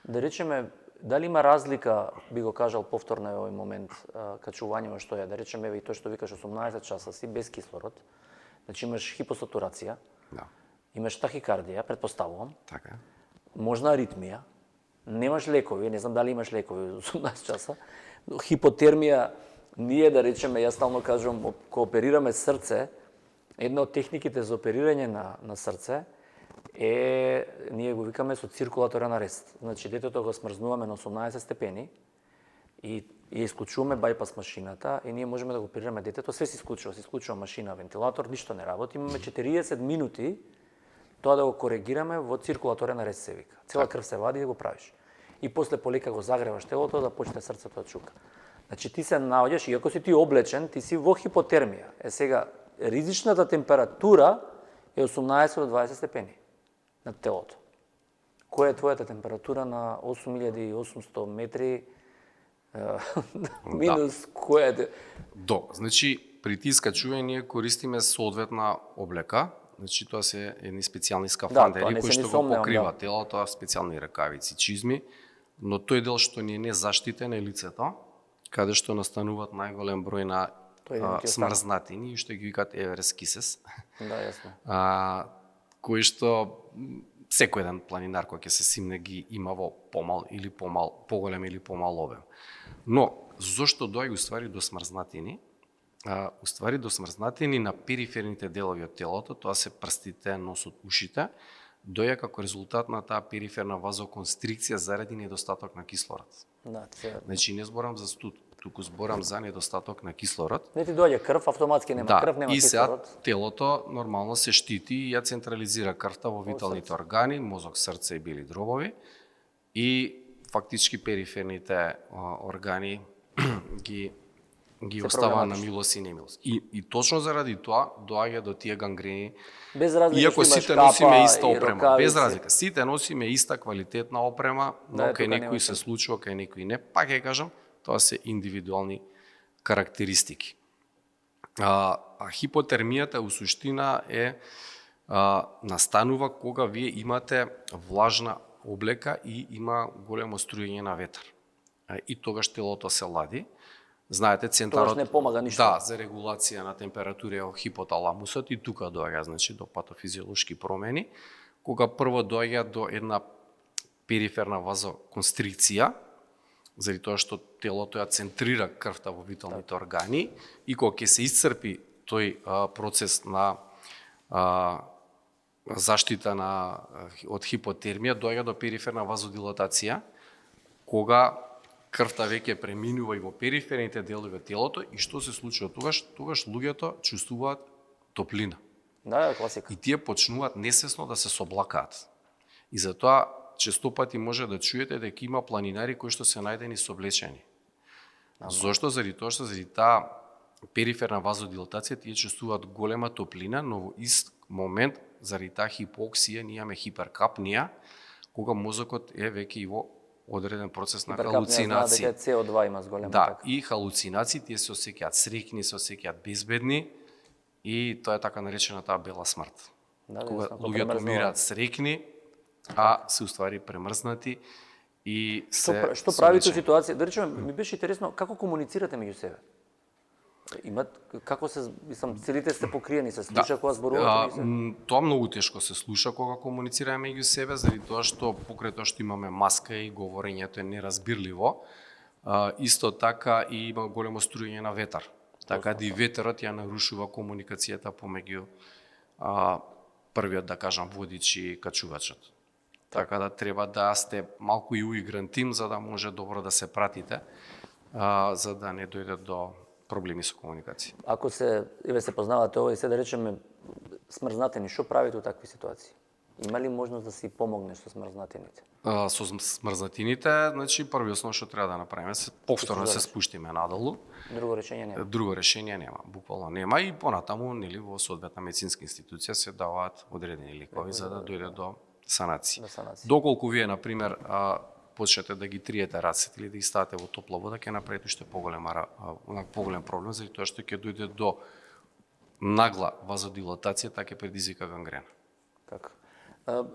Да речеме, дали има разлика, би го кажал повторно овој момент, качувањето што е, да речеме, и тоа што викаш 18 часа си без кислород, значи имаш хипосатурација, имаш тахикардија, предпоставувам, така. Можна аритмија, немаш лекови, не знам дали имаш лекови 18 часа, хипотермија, ние да речеме, јас стално кажувам, кога оперираме срце, една од техниките за оперирање на срце ние го викаме со циркулаторен арест. Значи детето го смрзнуваме на 18 степени и ја исклучуваме бајпас машината и ние можеме да го оперираме детето, све се исклучува машина, вентилатор, ништо не работи. Имаме 40 минути тоа да го коригираме во циркулаторен арест се вика. Цела крв се вади и го правиш. И после полека го загреваш телото да почне срцето да чука. Значи ти се наоѓаш, иако си ти облечен, ти си во хипотермија. Сега, ризичната температура е 18 до 20 степени на телото. Која е твојата температура на 8800 метри минус која е? Значи, при тие искачување ние користиме соодветна облека. Значи, тоа се едни специјални скафандери кои што го покрива телото, специјални ракавици, чизми, но тој дел што ни е незаштитен е лицето, каде што настануваат најголем број на смрзнатини, што ги викаат еверскисес. Да, јасно. Кои што секој еден планинар кој ќе се симне ги има во поголем или помал обем. Но зошто доаѓа уствари до смрзнатини? Уствари до смрзнатини на периферните делови од телото, тоа се прстите, носот, ушите, доаѓа како резултат на таа периферна вазоконстрикција заради недостаток на кислород. Да, значи не зборам за студ, туку зборам за недостаток на кислород. Не ти доаѓа крв, автоматски нема крв, нема кислород. И сега телото нормално се штити и ја централизира крвта во виталните органи, мозок, срце и бели дробови и фактички периферните органи ги остава на милост и немилост. И точно заради тоа доаѓа до тие гангрени. Без разлика иако сите носиме иста опрема, без разлика. Сите носиме иста квалитетна опрема, но кај некои се случува, кај некои не. Пак ќе кажам, тоа се индивидуални карактеристики. Хипотермијата у суштина настанува кога вие имате влажна облека и има големо струјење на ветар. И тогаш телото се лади. Знаете, центарот не помага ништо. Да, за регулација на температура е хипоталамусот и тука доаѓа, значи, до патофизиолошки промени, кога прво доаѓа до една периферна вазоконстрикција, заради тоа што телото ја центрира крвта во виталните органи и кога ќе се исцрпи тој процес на заштита од хипотермија, доаѓа до периферна вазодилатација, кога крвта веќе преминува и во периферните делови од телото и што се случува тогаш? Тогаш луѓето чувствуваат топлина. Да, класика. И тие почнуваат несвесно да се соблакаат. И затоа често пати може да чуете дека има планинари кои што се најдени соблечени. Зошто? Заради тоа што заради таа периферна вазодилатација тие чувствуваат голема топлина, но во ист момент заради таа хипоксија ние имаме хиперкапнија, кога мозокот е веќе и во одреден процес на халуцинации. Дека CO2 има зголема. Да, и халуцинации, тие се осеќаат среќни, се осеќаат безбедни и тоа е така наречена таа бела смрт. Да, кога луѓето умираат среќни, а се уствари премрзнати и се Што прави тоа ситуација? Да речеме, ми беше интересно како комуницирате меѓу себе. Како се, целите сте покриени, се слуша кога зборувате меѓу себе? Тоа многу тешко се слуша кога комуницираме меѓу себе, заради тоа што покрај тоа што имаме маска и говорењето е неразбирливо, исто така и има големо струјење на ветар. Така да и ветерот ја нарушува комуникацијата помеѓу првиот, да кажам, водич и качувачот. Така да треба да сте малку и уигран тим за да може добро да се пратите, за да не дојде до проблеми со комуникација. Ако се познавате ова и се да речеме смрзнатени, што правите у такви ситуации? Има ли можност да си помогне со смрзнатините? Со смрзнатините, значи првиот што треба да направиме се повторно се спуштиме надолу. Друго решение нема. Друго решение нема, буквално нема и понатаму нели во соодветна медицинска институција се даваат одредени лекови за да дојде до санација. Доколку вие на пример почнете да ги триете рацете или да ги ставате во топла вода, ќе направите уште поголем проблем, заради тоа што ќе дојде до нагла вазодилатација, така ќе предизвика гангрена. Така.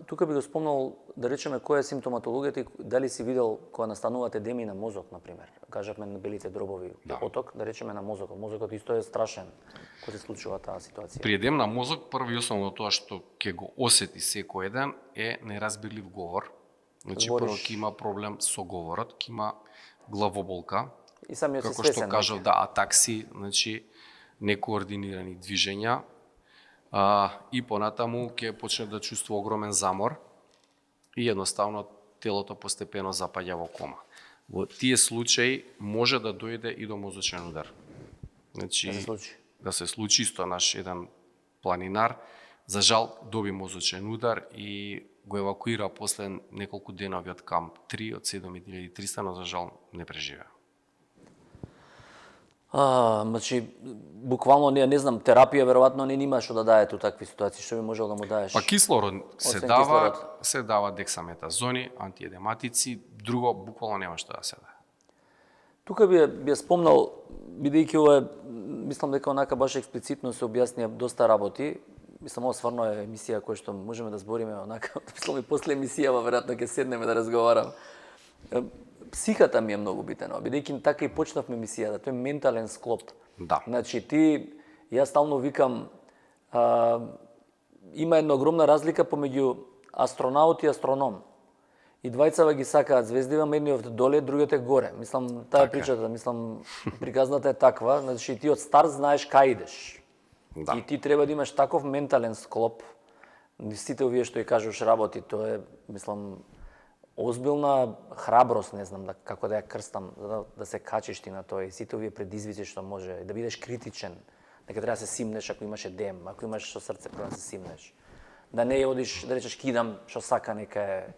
Тука би го спомнал, да речеме, која е симптоматологијата и дали си видел кога настанувате едеми на мозок, например. Кажавме на белите дробови, оток, да речеме на мозокот. Мозокот исто е страшен кога се случува таа ситуација. При едем на мозок, прво и основно тоа што ќе го осети секој еден е неразбирлив говор. Значи, прво ќе има проблем со говорот, ќе има главоболка. И самиот си како свесен. Како што кажав, да, атакси, значи некоординирани движења, И понатаму ќе почне да чувствува огромен замор и едноставно телото постепено запаѓа во кома. Во тие случаи може да дојде и до мозочен удар. Значи, да се случи исто наш еден планинар, за жал доби мозочен удар и го евакуира после неколку денови од камп 3 од 7300, но за жал не преживеа. Значи, буквално не знам, терапија веројатно не има што да даете у такви ситуации, што би можел да му даеш? Па кислород се дава дексаметазони, антиедематици, друго буквално нема што да се даде. Тука би спомнал, бидејќи ова мислам дека онака баш експлицитно се објаснија доста работи. Мислам, ова стварно е емисија која што можеме да збориме онака, мислам и после емисијава веројатно ќе седнеме да разговарам. Психата ми е многу битена, бидејќи така и почнавме емисијата, тој е ментален склоп. Да. Значи јас стално викам, има една огромна разлика помеѓу астронаут и астроном. И двајцава ги сакаат звездива, едниот доле, другиот е горе. Мислам, таа е причата, мислам, приказната е таква, значи ти од старт знаеш кај идеш. Да. И ти треба да имаш таков ментален склоп. Сите овие што ја кажуваш работи, тоа е, мислам, озбилна храброст, не знам како да ја крстам, да се качиш ти на тоа и сите овие предизвици што може, да бидеш критичен, дека треба да се симнеш ако имаш едем, ако имаш со срце треба да се симнеш. Да не одиш, да речеш кидам што сака нека е.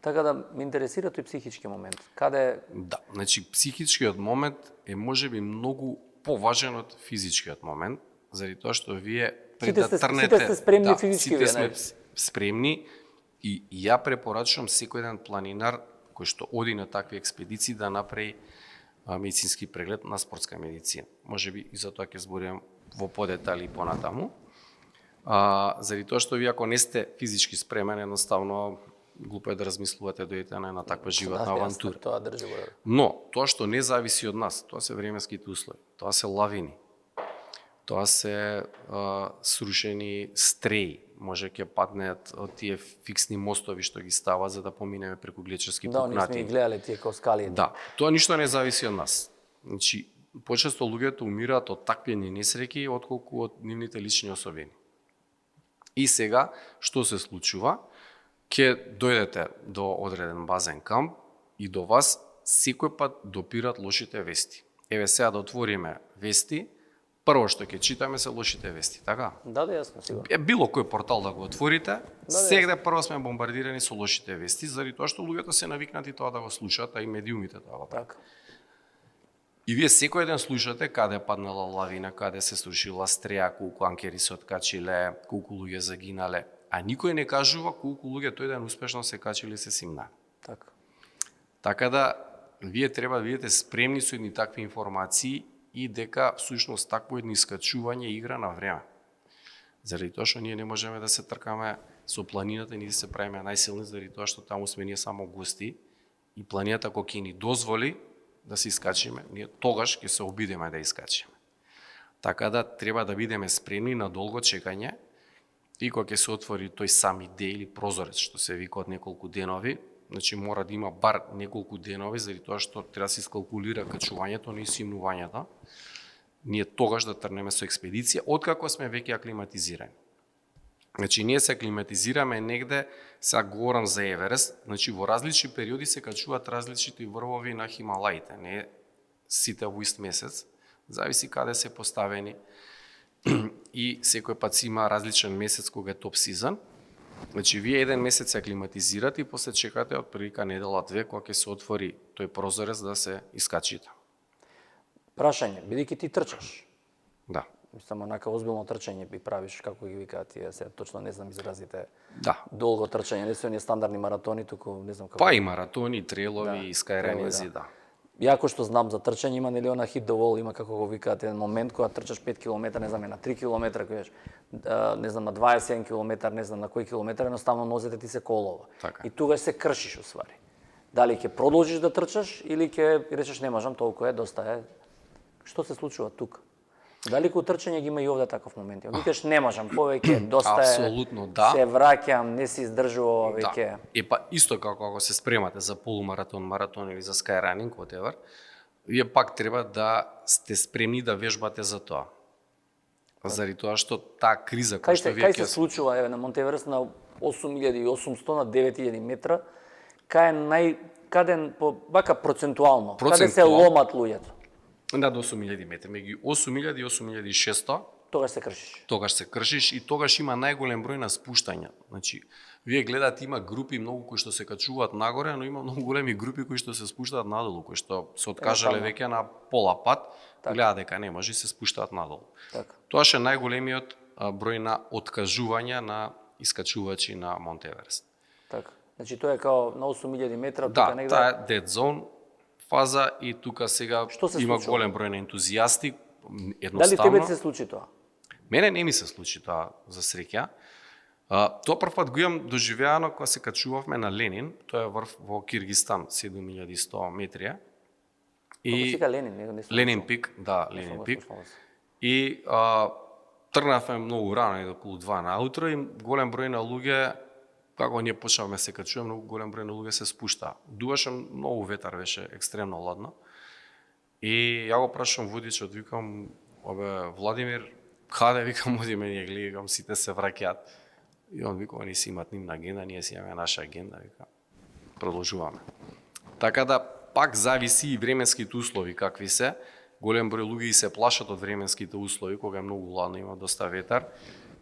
Така да ме интересира тој психички момент. Каде Да, значи психичкиот момент е можеби многу поважен од физичкиот момент, заради тоа што вие пред да трнете, сите сте спремни физички, сите сме спремни и ја препорачувам секој еден планинар кој што оди на такви експедиции да направи медицински преглед на спортска медицина. Можеби и за тоа ќе зборувам во подетали понатаму. Заради тоа што вие ако не сте физички спремен, едноставно глупо е да размислувате да идете на една таква животна авантура. Тоа држи го. Но тоа што не зависи од нас, тоа се временските услови, тоа се лавини. Тоа се срушени стреи, може ќе паднат од тие фиксни мостови што ги стават за да поминеме преку глечерски пукнати. Да, ние сме ги гледале тие како скали. Да, тоа ништо не зависи од нас. Значи, почесто луѓето умираат од такви несреќи отколку од нивните лични особини. И сега, што се случува? Ќе дојдете до одреден базен камп и до вас секој пат допират лошите вести. Еве сега да отвориме вести, прво што ќе читаме се лошите вести, така? Да, јасно, сигурно. Било кој портал да го отворите, сегде прво сме бомбардирани со лошите вести, заради тоа што луѓето се навикнати тоа да го слушаат, а и медиумите тоа го прават. И вие секој ден слушате каде паднала лавина, каде се срушила стреја, колку анкери се откачиле, колку луѓе загинале, а никој не кажува колку луѓе тој ден успешно се качиле и се симна. Така да вие треба да бидете спремни со едни такви информации и дека всушност такво едно искачување игра на време. Заради тоа што ние не можеме да се тркаме со планината, ни да се правиме најсилни, заради тоа што таму сме ние само гости и планината кога ќе ни дозволи да се искачиме, ние тогаш ќе се обидеме да искачиме. Така да треба да бидеме спремни на долго чекање и кога ќе се отвори тој сами ден или прозорец што се вика од неколку денови, значи мора да има бар неколку денови заради тоа што треба да се искалкулира качувањето, не и симнувањето. Ние тогаш да трнеме со експедиција откако сме веќе аклиматизирани. Значи ние се аклиматизираме негде, сега говорам за Еверест, значи во различни периоди се качуваат различните врвови на Хималаите, не сите во ист месец, зависи каде се поставени и секој пат си има различен месец кога е топ сизон. Значи вие еден месец се аклиматизирате и после чекате од прилика недела-две кога ќе се отвори тој прозорец да се искачите. Прашање, бидејќи ти трчаш. Да. Мислам, онака озбилно трчање би правиш, како ги викаат тие, сега точно не знам изразите. Да. Долго трчање, не се оние стандардни маратони, туку не знам како. Па и маратони, и трейлови, и скайранинзи, да. Јако што знам за трчање, има нели она hit the wall, има како го викаат еден момент кога трчаш 5 км, не знам, на 3 км, не знам, на 21 км, не знам на кој километар, едноставно нозете ти се колова. Така. И тогаш се кршиш уствари. Дали ќе продолжиш да трчаш или ќе речеш не можам, толку е, доста е. Што се случува тука? Дали кога трчање ги има и овде таков момент? Викаш не можам, повеќе, доста е. Апсолутно, да. Се враќам, не си издржував веќе. Да. Па исто како ако се спремате за полумаратон, маратон или за скайранинг, whatever, вие пак треба да сте спремни да вежбате за тоа. заради тоа што таа криза Кај која што се вие случува еве на Монтеверест на 8800 на 9000 метра? Кај е каде вака процентуално? Каде се ломат луѓето? над 8000 метри, меѓу 8000 и 8600, Тогаш се кршиш. тогаш се кршиш и тогаш има најголем број на спуштања. Значи, вие гледате има групи многу кои што се качуваат нагоре, но има многу големи групи кои што се спуштаат надолу, кои што се откажале веќе на пола пат, гледаат дека не може и се спуштаат надолу. Така. Тоа е најголемиот број на откажувања на искачувачи на Монтеверест. Така. Значи тоа е као на 8000 метра, Да, тука негде. таа е dead zone фаза и тука сега има случува? голем број на ентузијасти. Дали Едноставно, тебе се случи тоа? мене не ми се случи тоа, за среќа. Тоа прв пат го имам доживеано кога се качувавме на Ленин, тоа е врв во Киргистан, 7100 метри. И сега Ленин, не сум Ленин чул. пик, да, Не сум Ленин го пик. слушнал. И тргнавме многу рано, околу 2 наутро и голем број на луѓе, како ние почнавме се качуваме, многу голем број на луѓе се спуштаа. Дуваше многу ветар, беше екстремно ладно. И ја го прашам водичот, викам, обе Владимир, каде, викам, одиме ние, гледам, сите се враќаат. И он вика, они си имат нивна агенда, ние си имаме наша агенда, вика, продолжуваме. Така да, пак зависи и временските услови какви се. Голем број луѓе и се плашат од временските услови, кога е многу ладно, има доста ветар,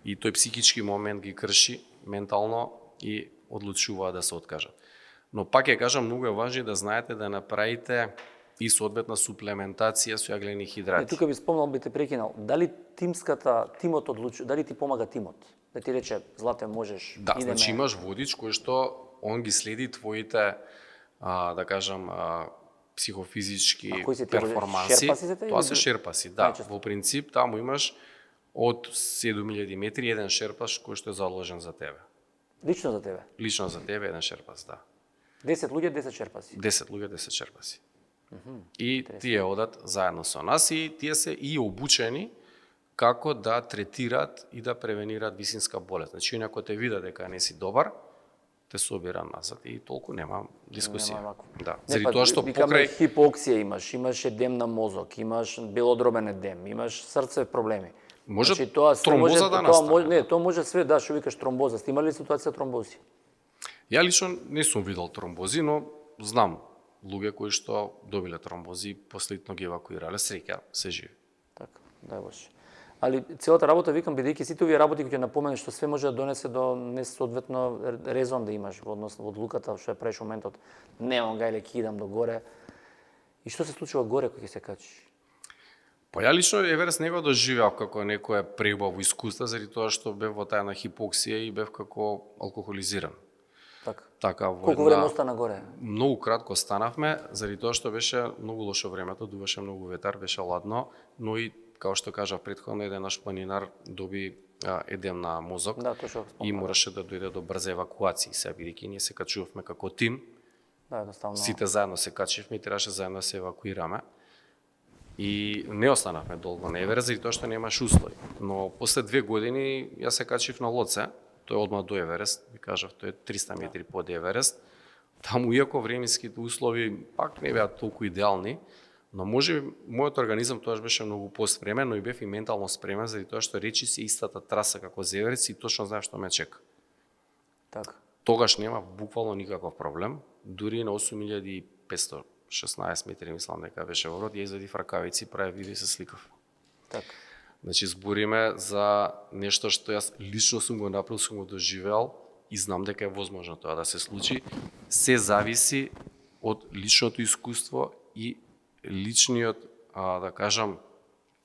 и тој психички момент ги крши ментално и одлучуваат да се откажат. Но пак ја кажам, многу е важно да знаете да направите и соодветна суплементација со јаглени хидрати. Тука би спомнал, би те прекинал. Дали тимот одлучува, дали ти помага тимот? Да ти рече, Злате, можеш, Да, идеме. значи имаш водич кој што он ги следи твоите, да кажам, психофизички кои се тие водичи? перформанси. Шерпаси се тие Тоа или се други? шерпаси, да. Најчесто. Во принцип, таму имаш од 7000 метри еден шерпаш кој што е заложен за тебе. Лично за тебе. Лично за тебе еден шерпас, да. 10 луѓе, 10 шерпаси. 10 луѓе, 10 шерпаси. И тие одат заедно со нас и тие се и обучени како да третираат и да превенираат висинска болест. Значи, ако те видат дека не си добар, те собира назад и толку нема дискусија. Нема вако. Да. Не, Заради па, тоа што викаме, покрај хипоксија имаш едем на мозок, имаш белодробен едем, имаш срце проблеми. Може тоа све тромбоза да тоа настане. не, тоа може све, да, што викаш тромбоза. Сте имали ситуација тромбози? ја лично не сум видел тромбози, но знам луѓе кои што добиле тромбози и последно ги евакуирале, среќа се живи. Така, дај Боже. Али целата работа, викам, бидејќи сите овие работи кои ќе напоменеш, што све може да донесе до несоодветно резон да имаш во однос во одлуката што ја правиш моментот. Немам гајле, ќе идам до горе. И што се случува горе кога ќе се качиш? Па ја лично Еверест не го доживеав како некое преубаво искуство, заради тоа што бев во тајна хипоксија и бев како алкохолизиран. Така. Така во Колку време остана горе? Многу кратко станавме, заради тоа што беше многу лошо времето, дуваше многу ветар, беше ладно, но и како што кажав претходно, еден наш планинар доби едем на мозок Да, тоа што и спомнав. мораше да дојде до брза евакуација. Сега бидејќи ние се качувавме како тим, Да, едноставно. сите заедно се качивме и требаше заедно да се евакуираме. И не останавме долго на Еверест, заради тоа што немаш услови. Но после 2 години ја се качив на Лоце, тој е одма до Еверест, ви кажав, тој е 300 метри под Еверест. Таму, иако временските услови пак не беа толку идеални, но може мојот организам тоаш беше многу поспремен, но и бев и ментално спремен, заради тоа што речи си истата траса како за Еверест и точно знаев што ме чека. Така. Тогаш нема буквално никаков проблем, дури на 8516 метри, мислам дека беше во род, ја извадив ракавици, правев видео и се сликав. Така. Значи, збориме за нешто што јас лично сум го направил, сум го доживеал и знам дека е возможно тоа да се случи. Се зависи од личното искуство и личниот, да кажам,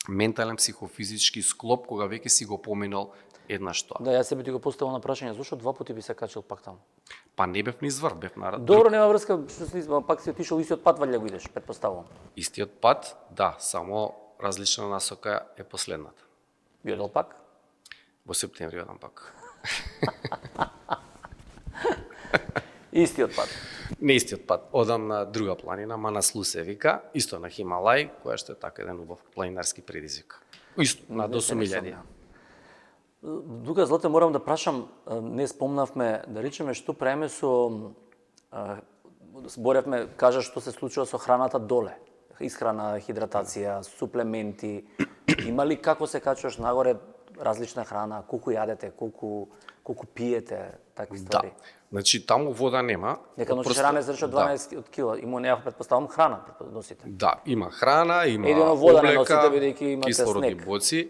ментален психофизички склоп, кога веќе си го поминал еднаш тоа. Да, јас себе ти го поставил на прашање, зошто 2 пати би се качил пак таму? Па не бев низ врв, бев на Добро, нема врска, што си пак си отишол истиот пат, валја го идеш, претпоставувам. истиот пат, да, само различна насока е последната. Би одел пак? Во септември одам пак. Истиот пат. Не истиот пат, одам на друга планина, Манаслу се вика, исто на Хималај, која што е така еден убав планинарски предизвик. Исто, над 8000. Дука, Злате, морам да прашам, не спомнавме, да речеме, што правиме со... Зборевме, кажа што се случува со храната доле. Исхрана, хидратација, суплементи. Има ли како се качуваш нагоре различна храна, колку јадете, колку пиете, такви ствари? Да. Значи таму вода нема. Дека носиш раме зрчо 12 кила, има неа претпоставам храна носите. Да, има храна, има Едино вода не облека, носите бидејќи имате кислородни снег. боци,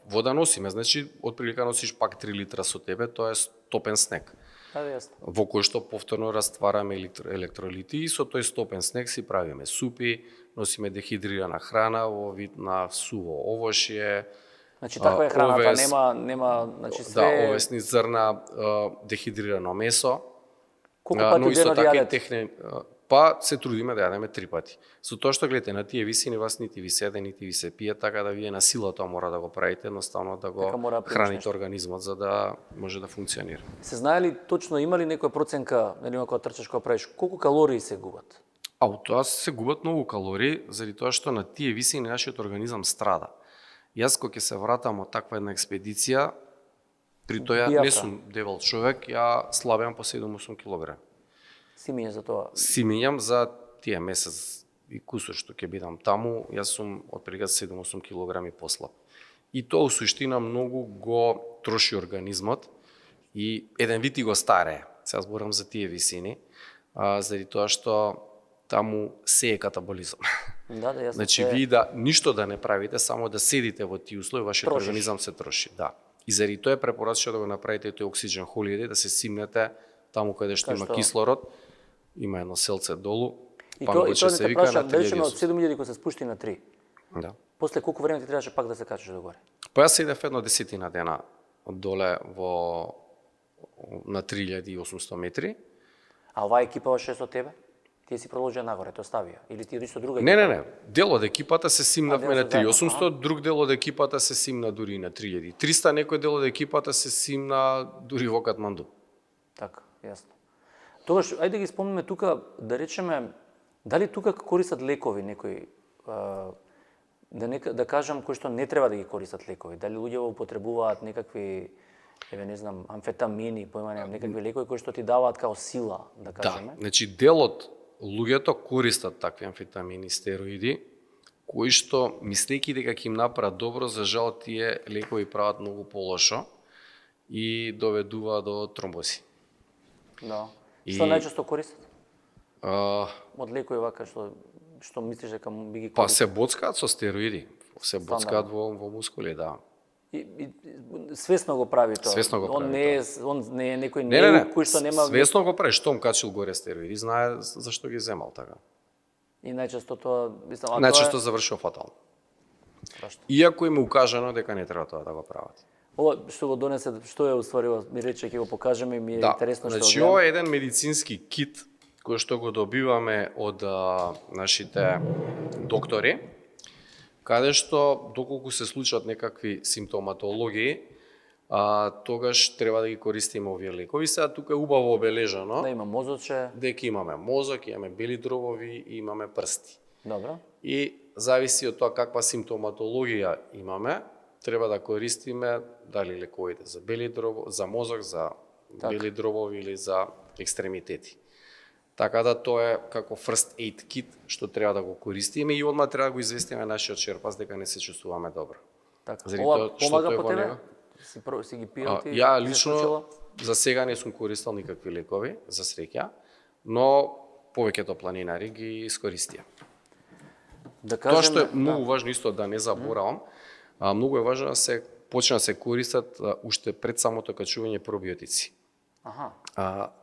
вода носиме, значи отприлика носиш пак 3 литра со тебе, тоа е стопен снег. Да, јасно. Во кој што повторно раствараме електролити и со тој стопен снег си правиме супи, носиме дехидрирана храна во вид на суво овошје. Значи таква е храната, овес, нема, значи све. Да, овесни зрна, дехидрирано месо. Колку пати но исто денот така и јадете? па се трудиме да јадеме 3 пати. Со тоа што гледате на тие висини вас нити ви седе, нити ви се пие, така да вие на сила тоа мора да го правите, едноставно да го Така мора да храните нешто. организмот за да може да функционира. Се знае ли точно, има ли некоја проценка, нели кога трчаш, кога правиш, колку калории се губат? Од тоа се губат многу калории, заради тоа што на тие висини нашиот организам страда. Јас кога ќе се вратам од таква една експедиција, при тоа Бијафра. не сум дебел човек, ја слабеам по 7-8 кг. Си ми е за тоа. Си мињам за тие месец и кусор што ќе бидам таму, јас сум отприлика 7-8 кг послаб. И тоа у суштина многу го троши организмот и еден вид и го старее. Сега зборам за тие висини, заради тоа што таму се е катаболизам. Да, јасно. Значи, вие да ништо да не правите, само да седите во тие услови, вашиот Трошиш. организам се троши. Да. И заради тоа е препорачено да го направите тој оксиџен холидеј, да се симнете таму каде што Кај има што? кислород, има едно селце долу, И Пангоче тоа се не те вика праша, на да речеме од 3800. 7000 кога се спушти на 3. Да. После колку време ти требаше пак да се качиш догоре? Па јас седев едно 10 дена од доле на 3800 метри. А оваа екипа беше со тебе? Тие си продолжија нагоре, те оставија? Или ти одиш со друга екипа? Не. Дел од екипата се симнавме дел на се заедно, 3800, друг дел од екипата се симна дури и на 3300, некој дел од екипата се симна дури во Катманду. Така, јасно. Тогаш, ајде да ги спомнеме тука, да речеме, дали тука користат лекови некои, да кажам, кои што не треба да ги користат лекови? Дали луѓе употребуваат некакви, не знам, амфетамини, појма немам, некакви лекови кои што ти даваат као сила, да кажеме? Да, значи дел од луѓето користат такви амфетамини, стероиди, кои што, мислејќи дека ќе им направат добро, за жал тие лекови прават многу полошо и доведува до тромбози. Да. И- Што најчесто користат? А, Од лекови вака што мислиш дека би ги па користат? се боцкаат со стероиди, се боцкаат во мускули, да. И свесно го прави тоа. Свесно го прави Он не е некој Не, неук кој што нема свесно го прави, штом качил горе стероиди, знае зашто ги земал така. и најчесто тоа, мислам, Најчесто завршува фатално. страшно. Иако им е укажано дека не треба тоа да го прават. Ова што го донесе, што е уствари, ми рече ќе го покажеме, ми е Да, интересно што значи го ова гледам. е еден медицински кит кој што го добиваме од нашите доктори, каде што доколку се случат некакви симптоматологии, тогаш треба да ги користиме овие лекови. Сега тука е убаво обележано Да има мозоче, дека имаме мозок, имаме бели дробови и имаме прсти. добро. И зависи од тоа каква симптоматологија имаме, треба да користиме дали лековите за бели дробови, за мозок, за Така. бели дробови или за екстремитети. Така да тоа е како first aid kit што треба да го користиме и одма треба да го известиме нашиот шерпас дека не се чувствуваме добро. Така. Заради Ова тоа што помага тој по во тебе? него? Си ги пиел ти? Ја се лично случило? за сега не сум користел никакви лекови, за среќа, но повеќето планинари ги искористија. Да Тоа што е кажеме, многу важно исто да не заборавам, многу е важно да се почне да се користат уште пред самото качување пробиотици. Аха.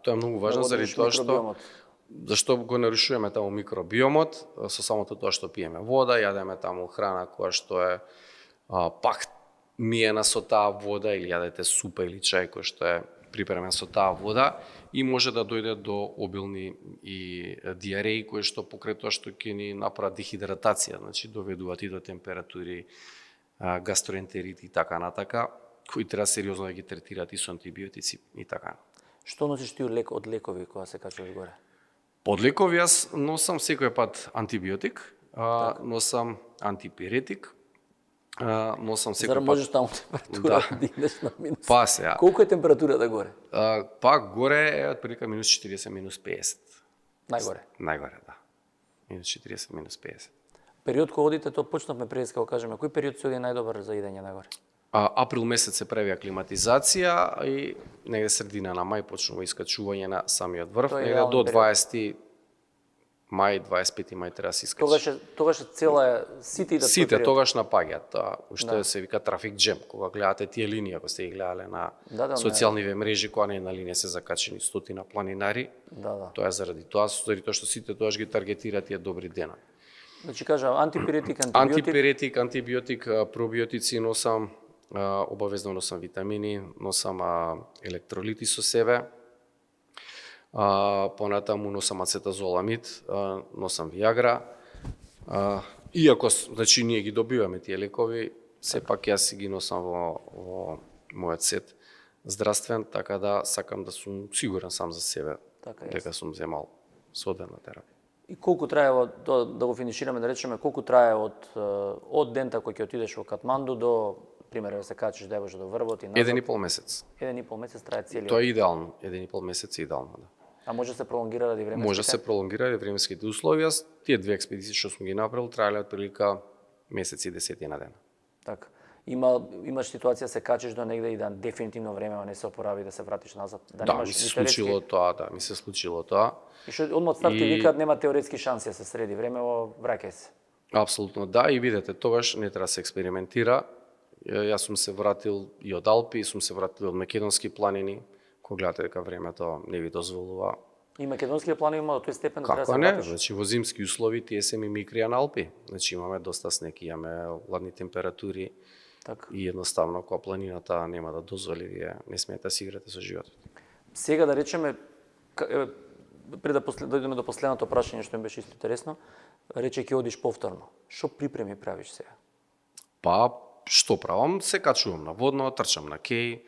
Тоа е многу важно Да заради водиш тоа што микробиомот. зашто го нарушуваме таму микробиомот со самото тоа што пиеме вода, јадеме таму храна која што е пак миена со таа вода или јадете супа или чај кој што е припремен со таа вода и може да дојде до обилни и диареи кои што покрај тоа што ќе ни направат дехидратација, значи доведуваат и до температури, гастроентерити и така натака, кои треба сериозно да ги третираат и со антибиотици и така. Што носиш ти од лекови кога се качуваш горе? Под лекови јас носам секој пат антибиотик, носам антипиретик, носам Зар секој можеш пат... таму температура да дигнеш на минус? Па сега, Колку е температурата горе? пак горе е отприлика минус 40, минус 50. Најгоре. Најгоре, да. Минус 40, минус 50. Период кога одите, тоа почнавме пред да кажеме, кој период се оди најдобар за идење нагоре? Април месец се прави аклиматизација и негде средина на мај почнува искачување на самиот врв, Тоа е негде до идеален период. 20 мај, 25 мај треба да се искачи. Тогаш цела сите идат Сите тој период. тогаш напаѓаат тоа, уште се вика трафик джем, кога гледате тие линии, ако сте ги гледале на социјалниве мрежи, кога на една линија се закачени стотина планинари, Да. тоа е заради тоа што сите тогаш ги таргетираат тие добри дена. Значи кажа антипиретик, антибиотик. Антипиретик, антибиотик, пробиотици носам, обавезно носам витамини, носам електролити со себе, понатаму носам ацетазоламид, носам виагра. Иако, значи, ние ги добиваме тие лекови, сепак јас си ги носам во мојот сет здравствен, така да сакам да сум сигурен сам за себе, Така, дека сум земал соодветна терапија. И колку трае да го финишираме, да речеме, колку трае од дента кој ќе отидеш во Катманду до, пример, да се качиш да до врвот и назад? 1,5 месец. 1,5 месец трае целиот. Тоа е идеално, 1,5 месец е идеално, да. А може да се пролонгира ради временските? Може да се пролонгира ради временските условија. Тие две експедиции што сум ги направил траеле отприлика месец и 10 на ден. Така. Имаш ситуација се качиш до негде и да дефинитивно време не се опорави да се вратиш назад, да Да, немаш ми се ни теоретски- случило тоа, да, ми се случило тоа. И што одмah од старт ти викаат нема теоретски шанси да се среди времево, враќај се. Апсолутно да, и видете, тогаш не треба да се експериментира. Јас сум се вратил и од Алпи, и сум се вратил од Македонски планини, кога гледате дека времето не ви дозволува. И македонските планови има до тој степен да треба да Како се не? вратиш. Значи во зимски услови тие се мимикрија на Алпи. Значи имаме доста снег, имаме ладни температури Така. и едноставно кога планината нема да дозволи, вие не смеете да си играте со животот. Сега да речеме, пред да дојдеме до последното прашање што ми беше исто интересно, рече ќе одиш повторно. Што припреми правиш сега? Па, што правам? Се качувам на водно, трчам на кеј,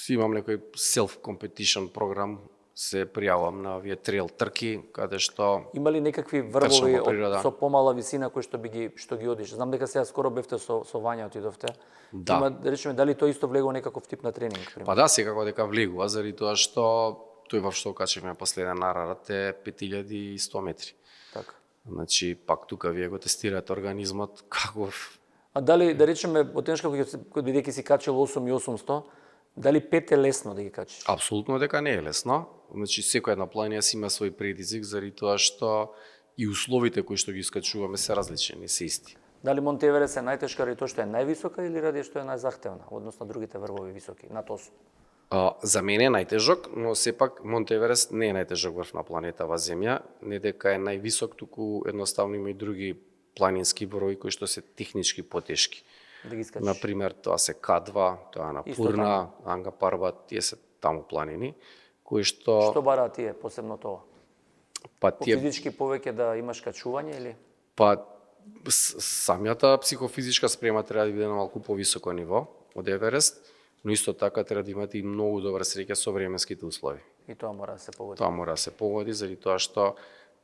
имам некој self-competition програм, се пријавам на овие трейл трки, каде што Има ли некакви Трчам врвови во природа. со помала висина кои што ги одиш? Знам дека сега скоро бевте со Вања отидовте. Да. Има, да речеме, дали тој исто влегува некаков тип на тренинг? пример? Па да, секако дека влегува, заради тоа што тој во што качевме последен Арарат е 5100 метри. Така. Значи, пак тука вие го тестирате организмот каков. А дали, да речеме, од денешка кој бидејќи си качил 8 и 800, дали 5 е лесно да ги качиш? Апсолутно дека не е лесно. Значи, секоја една планина си има свој предизвик, заради тоа што и условите кои што ги искачуваме се различни, не се исти. Дали Монте Еверест е најтешка ради тоа што е највисока или ради што е најзахтевна, односно другите врвови високи, над 8? За мене е најтежок, но сепак Монте Еверест не е најтежок врв на планетава Земја, не дека е највисок, туку едноставно има и други планински врвови кои што се технички потешки. Да ги искачиш? Например, тоа се К2, тоа на Исто Пурна, Анга Парбат, тие се таму планини, кои што Што бараат тие, посебно тоа? па По тие физички повеќе да имаш качување или? па самијата психофизичка спрема треба да биде на малку повисоко ниво од Еверест, но исто така треба да имате и многу добра среќа со временските услови. И тоа мора да се погоди. Тоа мора да се погоди заради тоа што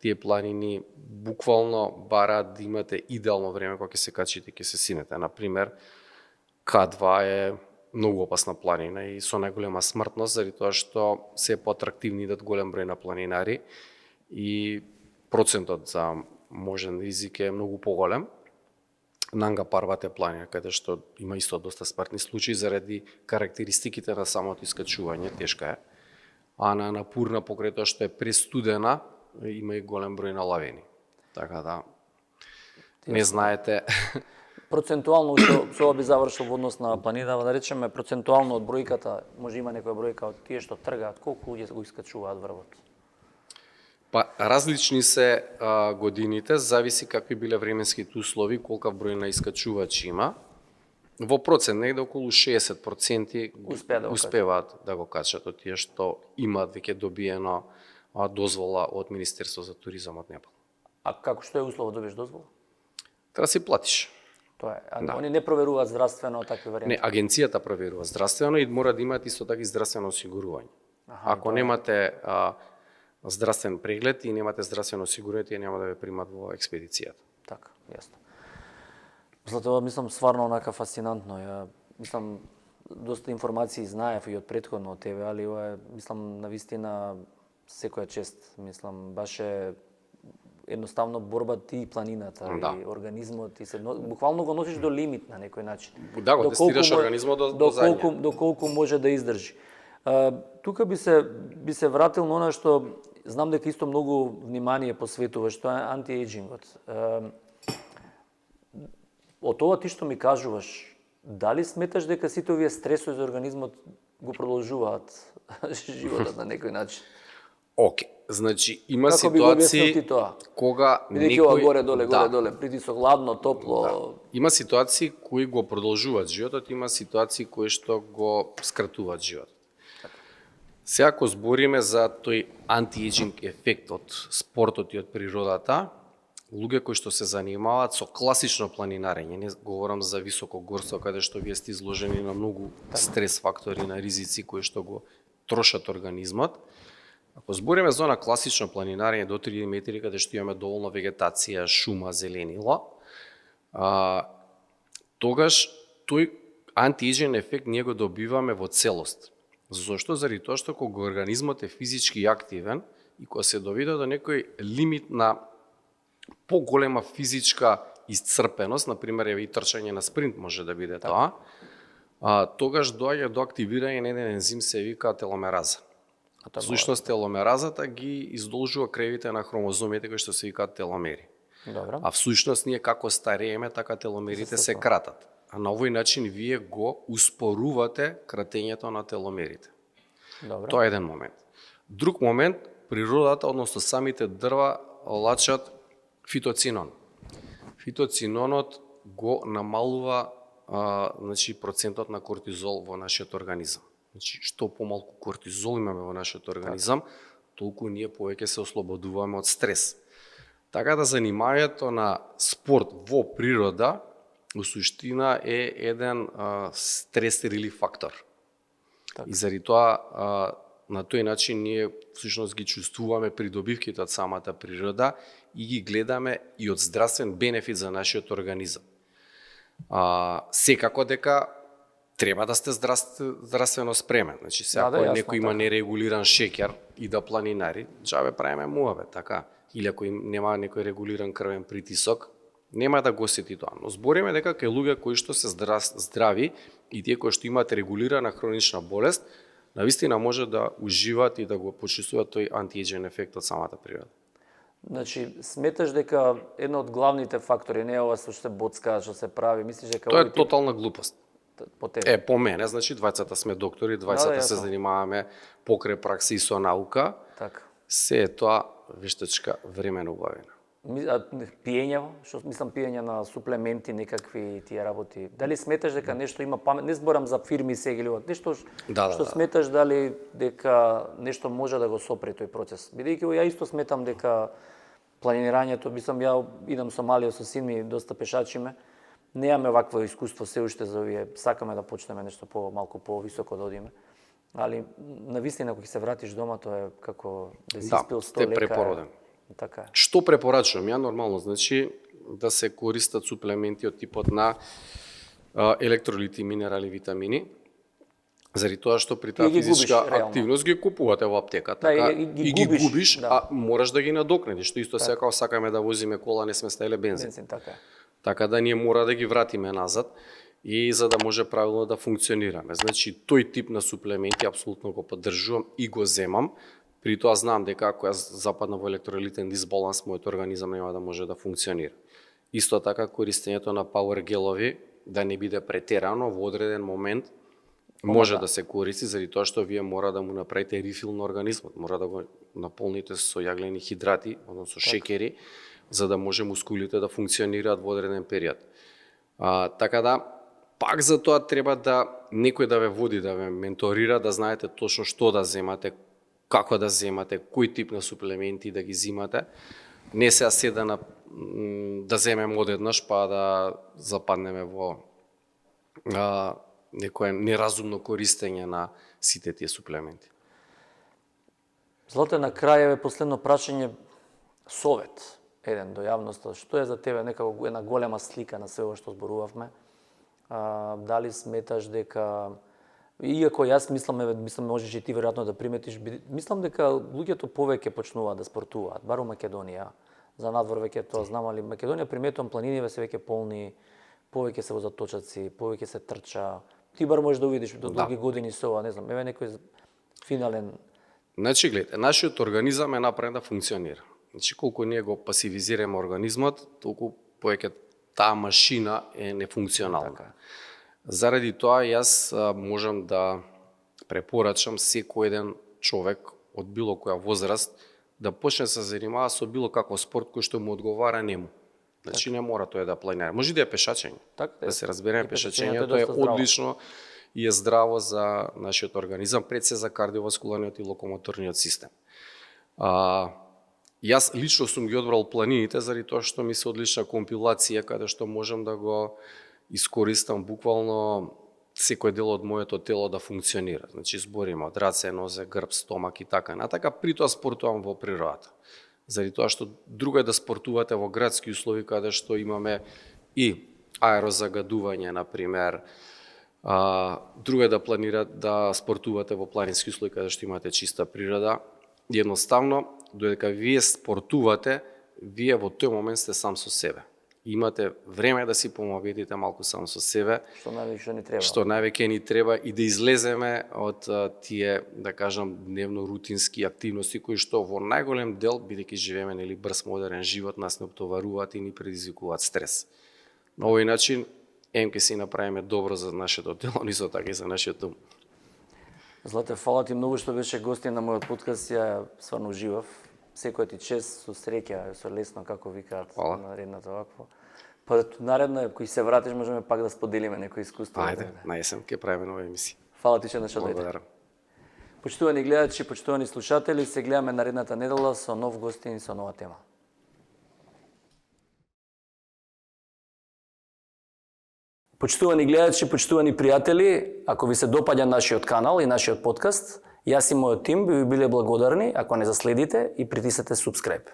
тие планини буквално бараат да имате идеално време кога ќе се качите, ќе се синете. Например, К2 е многу опасна планина и со најголема смртност заради тоа што се поатрактивни идат голем број на планинари и процентот за можен ризик е многу поголем. Нанга Парбат е планина каде што има исто доста смртни случаи заради карактеристиките на самото искачување, тешка е. А на Пурна покрај тоа што е престудена, има и голем број на лавини. Така да не знаете. Процентуално со ова би завршил во однос на планината, да речеме процентуално од бројката, може има некоја бројка од тие што тргаат, колку луѓе го искачуваат врвот? Па различни се годините, зависи какви биле временските услови, колкав број на искачувачи има. Во процент негде околу 60% успеваат да го качат од тие што имаат веќе добиено дозвола од Министерство за туризам од Непал. А како што е услов да добиеш дозвола? Треба да си платиш. Тоа е. Да. Они не проверуваат здравствено такви варијанти. Не, агенцијата проверува здравствено и мора да имаат исто така и здравствено осигурување. Ако немате здравствен преглед и немате здравствено осигурување, тие нема да ве примат во експедицијата. Така, јасно. Затоа мислам стварно онака фасцинантно. Ја мислам доста информации знаев и од претходно од тебе, али ова е мислам навистина секоја чест. Мислам баш е едноставно борба ти и планината Да. и организмот и буквално го носиш до лимит на некој начин. Да, го тестираш организмот до задње. Доколку може да издржи. Тука би се вратил на она што знам дека исто многу внимание посветуваш, тоа е антиејджингот. Од ова ти што ми кажуваш, дали сметаш дека сите овие стресови за организмот го продолжуваат животот на некој начин? Океј, значи има Како би го објаснил ситуации ти тоа? кога Бидејќи ова некој горе-доле, притисок, ладно, топло. Има ситуации кои го продолжуваат животот, има ситуации кои што го скратуваат животот. Сега ако збориме за тој антиејджинг ефект од спортот и од природата, луѓе кои што се занимаваат со класично планинарење, не говорам за високо горство каде што вие сте изложени на многу стрес фактори, на ризици кои што го трошат организмот. Ако збориме за на класично планинарење до 3000 метри каде што имаме доволно вегетација, шума, зеленило, тогаш тој антиејджинг ефект ние го добиваме во целост. Зошто? Заради тоа што кога организмот е физички активен и кога се доведе до некој лимит на поголема физичка исцрпеност, например и трчање на спринт може да биде тоа, тогаш доаѓа до активирање на еден ензим се вика теломераза. Всушност теломеразата ги издолжува кревите на хромозомите кои што се викаат теломери. Добро. А всушност ние како старееме, така теломерите се кратат. А на овој начин вие го успорувате кратењето на теломерите. Добро. Тоа е еден момент. Друг момент, природата, односно самите дрва, лачат фитоцинон. Фитоцинонот го намалува значи, процентот на кортизол во нашиот организам. Значи, што помалку кортизол имаме во нашиот организам, толку ние повеќе се ослободуваме од стрес. Така да занимањето на спорт во природа, у суштина е еден стрес релив фактор. Так. И заради тоа на тој начин ние всушност ги чувствуваме придобивките од самата природа и ги гледаме и од здравствен бенефит за нашиот организам. Секако дека треба да сте здравствено спремен. Значи, ако некој има нерегулиран шеќер и да планинари, џабе правиме муабет, така. Или ако нема некој регулиран крвен притисок, нема да го сети тоа. Но збориме дека кај луѓе кои што се здрави и тие кои што имаат регулирана хронична болест, навистина може да уживаат и да го почувствуваат тој антиејджинг ефект од самата природа. Значи, сметаш дека едно од главните фактори, не е ова што се боцка, што се прави, мислиш дека тоа е тотална глупост. По тебе. По мене, значи двајцата сме доктори, двајцата се занимаваме покрај пракса и со наука. Така. Се е тоа вештачка времено убавена. Пиење, што мислам пиење на суплементи, некакви тие работи. Дали сметаш дека нешто има памет? Не зборам за фирми сега или нешто што сметаш дали дека нешто може да го сопре тој процес. Бидејќи ја исто сметам дека планирањето, мислам ја идам со малиот со син ми, доста пешачиме. Немаме вакво искуство се уште за овие, сакаме да почнеме нешто малку повисоко да одиме. Али навистина кога се вратиш дома тоа е како да си испил 100 лека. Препороден. Така е. Што препорачувам ја нормално, значи да се користат суплементи од типот на електролити, минерали, витамини. Заради тоа што при таа физичка активност ги купувате во аптека, така и ги губиш, а мораш да ги надокнадиш. Што исто сега сакаме да возиме кола, не сме ставиле бензин. Така да ние мора да ги вратиме назад и за да може правилно да функционираме. Значи тој тип на суплементи апсолутно го поддржувам и го земам. При тоа знам дека ако јас западна во електролитен дисбаланс, мојот организам нема да може да функционира. Исто така користењето на пауер гелови да не биде претерано во одреден момент може да се користи заради тоа што вие мора да му направите рифил на организмот, мора да го наполните со јаглени хидрати, односно шеќери, за да може мускулите да функционираат во одреден период. Така да пак за тоа треба да некој да ве води, да ве менторира, да знаете точно што да земате, како да земате, кој тип на суплементи да ги земате. Не се да земеме одеднаш па да западнеме во некое неразумно користење на сите тие суплементи. Злате, на крај е последно прашање, совет еден до јавноста. Што е за тебе некако една голема слика на све ова што зборувавме? Дали сметаш дека, иако јас мислам можеш и ти веројатно да приметиш, мислам дека луѓето повеќе почнуваат да спортуваат, бар у Македонија. за надвор веќе тоа знам, али Македонија приметувам планиниве се веќе полни, повеќе се возат точаци, повеќе се трча. Ти бар можеш да видиш до долги години со ова, не знам, еве некој финален. Значи, гледате, нашиот организам е направен да функционира. Значи, колку ние го пасивизираме организмот, толку повеќе таа машина е нефункционална. Така. Заради тоа, јас можам да препорачам секој еден човек од било која возраст да почне се занимава со било каков спорт кој што му одговара нему. Значи, не мора тој да планира. Може да е пешачење. Така, Да се разбереме, пешачењето пешачењето е доста здраво. одлично и е здраво за нашиот организам, пред се за кардиоваскуларниот и локомоторниот систем. Јас лично сум ги одбрал планините заради тоа што ми се одлична компилација каде што можам да го искористам буквално секој дел од моето тело да функционира. Значи збориме од раце, нозе, грб, стомак и така натака, при тоа спортувам во природата. Заради тоа што друго е да спортувате во градски услови каде што имаме и аерозагадување, например, друго е да планирате да спортувате во планински услови каде што имате чиста природа. Едноставно, додека вие спортувате, вие во тој момент сте сам со себе. Имате време да си помоведите малку сам со себе, Што највеќе ни треба. што највеќе ни треба и да излеземе од тие, да кажам, дневно рутински активности кои што во најголем дел, бидејќи живееме нели брз модерен живот, нас не оптоваруваат и ни предизвикуваат стрес. На овој начин ќе си направиме добро за нашето тело, нисо така и за нашиот ум. Злате, фала ти многу што беше гостин на мојот подкаст, ја стварно уживав. Секој ти чест, со среќа, со лесно, како викаат наредната вакво. Па наредно, кој се вратиш, можеме пак да споделиме некој искуство. Ајде, на есен ќе правиме нова емисија. Фала ти што дојде. Благодарам. Почитувани гледачи, почитувани слушатели, се гледаме наредната недела со нов гостин и со нова тема. Почитувани гледачи, почитувани пријатели, ако ви се допаѓа нашиот канал и нашиот подкаст, јас и мојот тим би ви биле благодарни ако не заследите и притиснете subscribe.